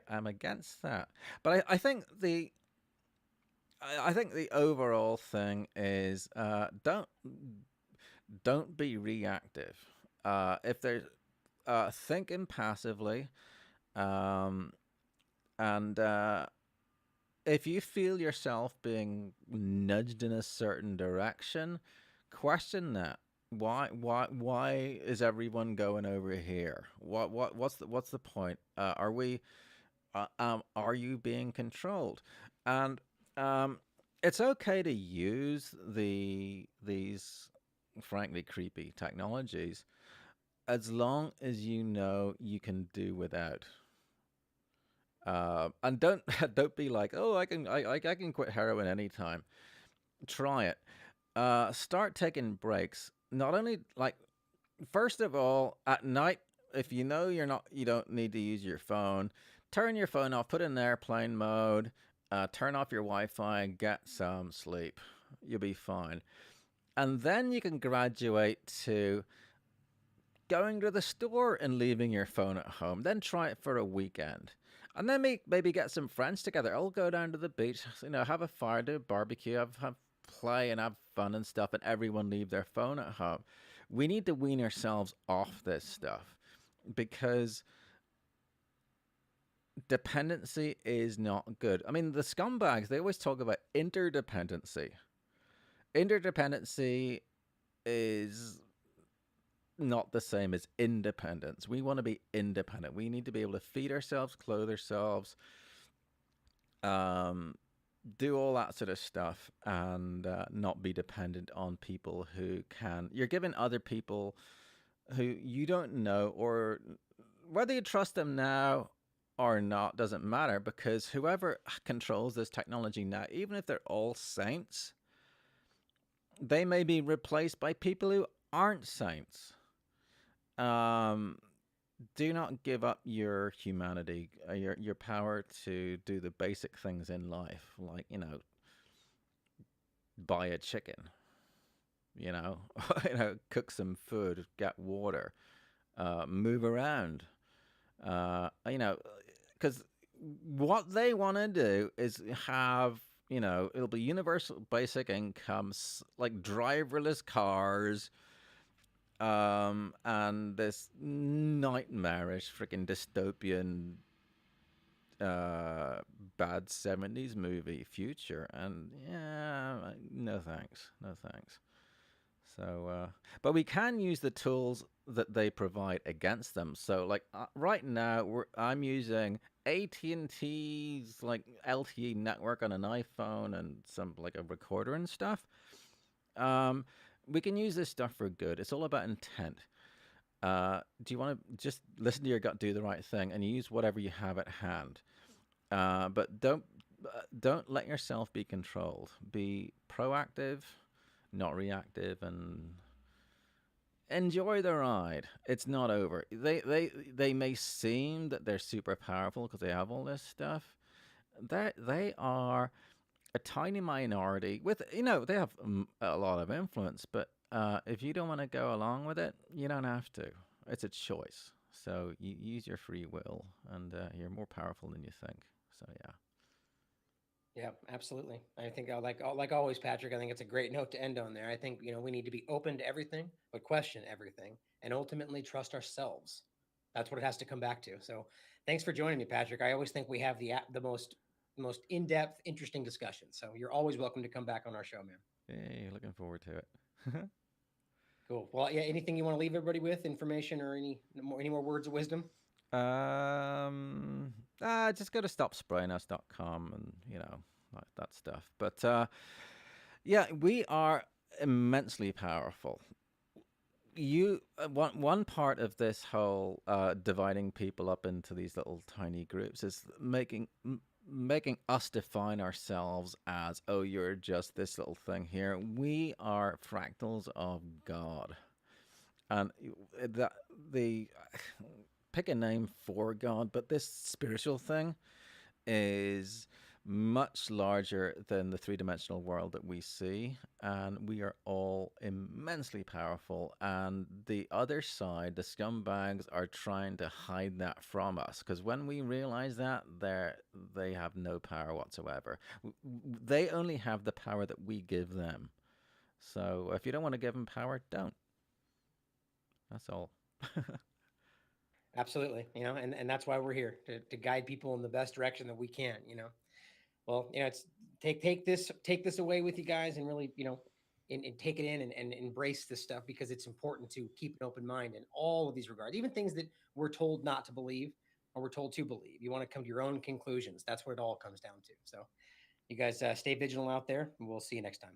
I'm against that, but I think the overall thing is don't be reactive. If there's think impassively, um, and if you feel yourself being nudged in a certain direction, question that. Why is everyone going over here? What's the point? Are you being controlled? And it's okay to use these frankly creepy technologies as long as you can do without. And don't don't be like, oh, I can quit heroin anytime. Try it. Start taking breaks. Not only like, first of all, at night, if you don't need to use your phone, turn your phone off, put it in airplane mode, turn off your Wi-Fi, and get some sleep. You'll be fine. And then you can graduate to going to the store and leaving your phone at home. Then try it for a weekend. And then maybe get some friends together. All go down to the beach, have a fire, do a barbecue, have play and have fun and stuff, and everyone leave their phone at home. We need to wean ourselves off this stuff because dependency is not good. I mean, the scumbags, they always talk about interdependency. Interdependency is not the same as independence. We want to be independent. We need to be able to feed ourselves, clothe ourselves, um, do all that sort of stuff, and not be dependent on people who can. You're giving other people who you don't know, or whether you trust them now or not doesn't matter, because whoever controls this technology now, even if they're all saints, they may be replaced by people who aren't saints. Um, do not give up your humanity, your power to do the basic things in life, like buy a chicken, you know, cook some food, get water, move around, because what they want to do is have, it'll be universal basic incomes, like driverless cars, and this nightmarish freaking dystopian bad 70s movie future. And yeah, no thanks, no thanks. So but we can use the tools that they provide against them. So like right now I'm using AT&T's like LTE network on an iPhone and some like a recorder and stuff. um we can use this stuff for good. It's all about intent. Do you want to just listen to your gut, do the right thing, and use whatever you have at hand? But don't let yourself be controlled. Be proactive, not reactive, and enjoy the ride. It's not over. They may seem that they're super powerful because they have all this stuff. They are a tiny minority with, they have a lot of influence, but if you don't want to go along with it, you don't have to. It's a choice. So you use your free will, and you're more powerful than you think. So yeah. Yeah, absolutely. I think like always, Patrick. I think it's a great note to end on there. I think we need to be open to everything, but question everything, and ultimately trust ourselves. That's what it has to come back to. So, thanks for joining me, Patrick. I always think we have the most in depth, interesting discussion. So you're always welcome to come back on our show, man. Hey, looking forward to it. Cool. Well, yeah. Anything you want to leave everybody with, information or any more words of wisdom? Just go to stopsprayingus.com and like that stuff. But yeah, we are immensely powerful. One part of this whole dividing people up into these little tiny groups is making us define ourselves as, oh, you're just this little thing here. We are fractals of God, and the pick a name for God, but this spiritual thing is much larger than the three-dimensional world that we see, and we are all immensely powerful. And the other side, the scumbags, are trying to hide that from us, because when we realize that, they have no power whatsoever. They only have the power that we give them. So if you don't want to give them power, don't. That's all. Absolutely. And that's why we're here to guide people in the best direction that we can. Well, it's take this away with you guys, and really, and take it in, and embrace this stuff, because it's important to keep an open mind in all of these regards, even things that we're told not to believe or we're told to believe. You want to come to your own conclusions. That's what it all comes down to. So you guys stay vigilant out there, and we'll see you next time.